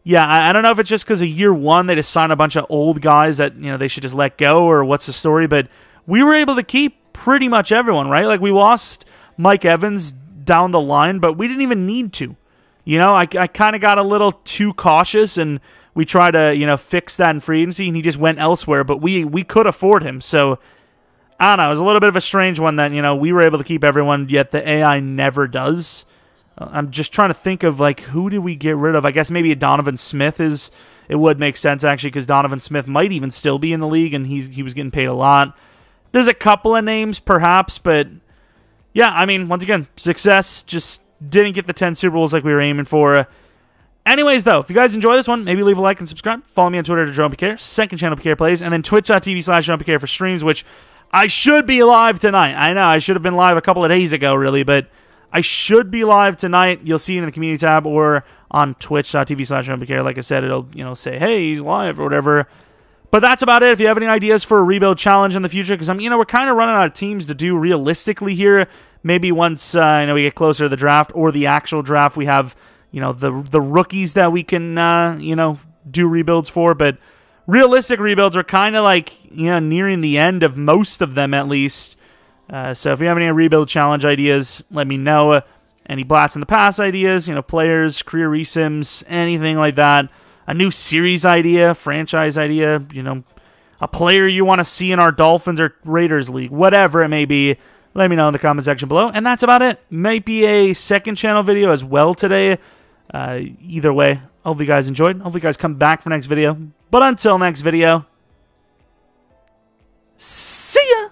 yeah, I don't know if it's just because of year one they just sign a bunch of old guys that, they should just let go, or what's the story. But we were able to keep pretty much everyone, right? Like, we lost Mike Evans down the line, but we didn't even need to. I kind of got a little too cautious, and we tried to, fix that in free agency, and he just went elsewhere, but we could afford him. So, I don't know. It was a little bit of a strange one that, we were able to keep everyone, yet the AI never does. I'm just trying to think of, like, who did we get rid of? I guess maybe Donovan Smith it would make sense, actually, because Donovan Smith might even still be in the league, and he was getting paid a lot. There's a couple of names, perhaps, but, yeah, I mean, once again, success, just didn't get the 10 Super Bowls like we were aiming for. Anyways, though, if you guys enjoy this one, maybe leave a like and subscribe. Follow me on Twitter at Jeromepkr, second channel Pkr Plays, and then twitch.tv/Jeromepkr for streams, which I should be live tonight. I know, I should have been live a couple of days ago, really, but I should be live tonight. You'll see it in the community tab or on twitch.tv/Jeromepkr. Like I said, it'll say, hey, he's live or whatever. But that's about it. If you have any ideas for a rebuild challenge in the future, because we're kind of running out of teams to do realistically here. Maybe once we get closer to the draft or the actual draft, we have the rookies that we can do rebuilds for. But realistic rebuilds are kind of like nearing the end of most of them, at least. So if you have any rebuild challenge ideas, let me know. Any blast in the past ideas, players, career resims, anything like that. A new series idea, franchise idea, a player you want to see in our Dolphins or Raiders league, whatever it may be. Let me know in the comment section below. And that's about it. Might be a second channel video as well today. Either way, hopefully you guys enjoyed. Hopefully you guys come back for next video. But until next video, see ya!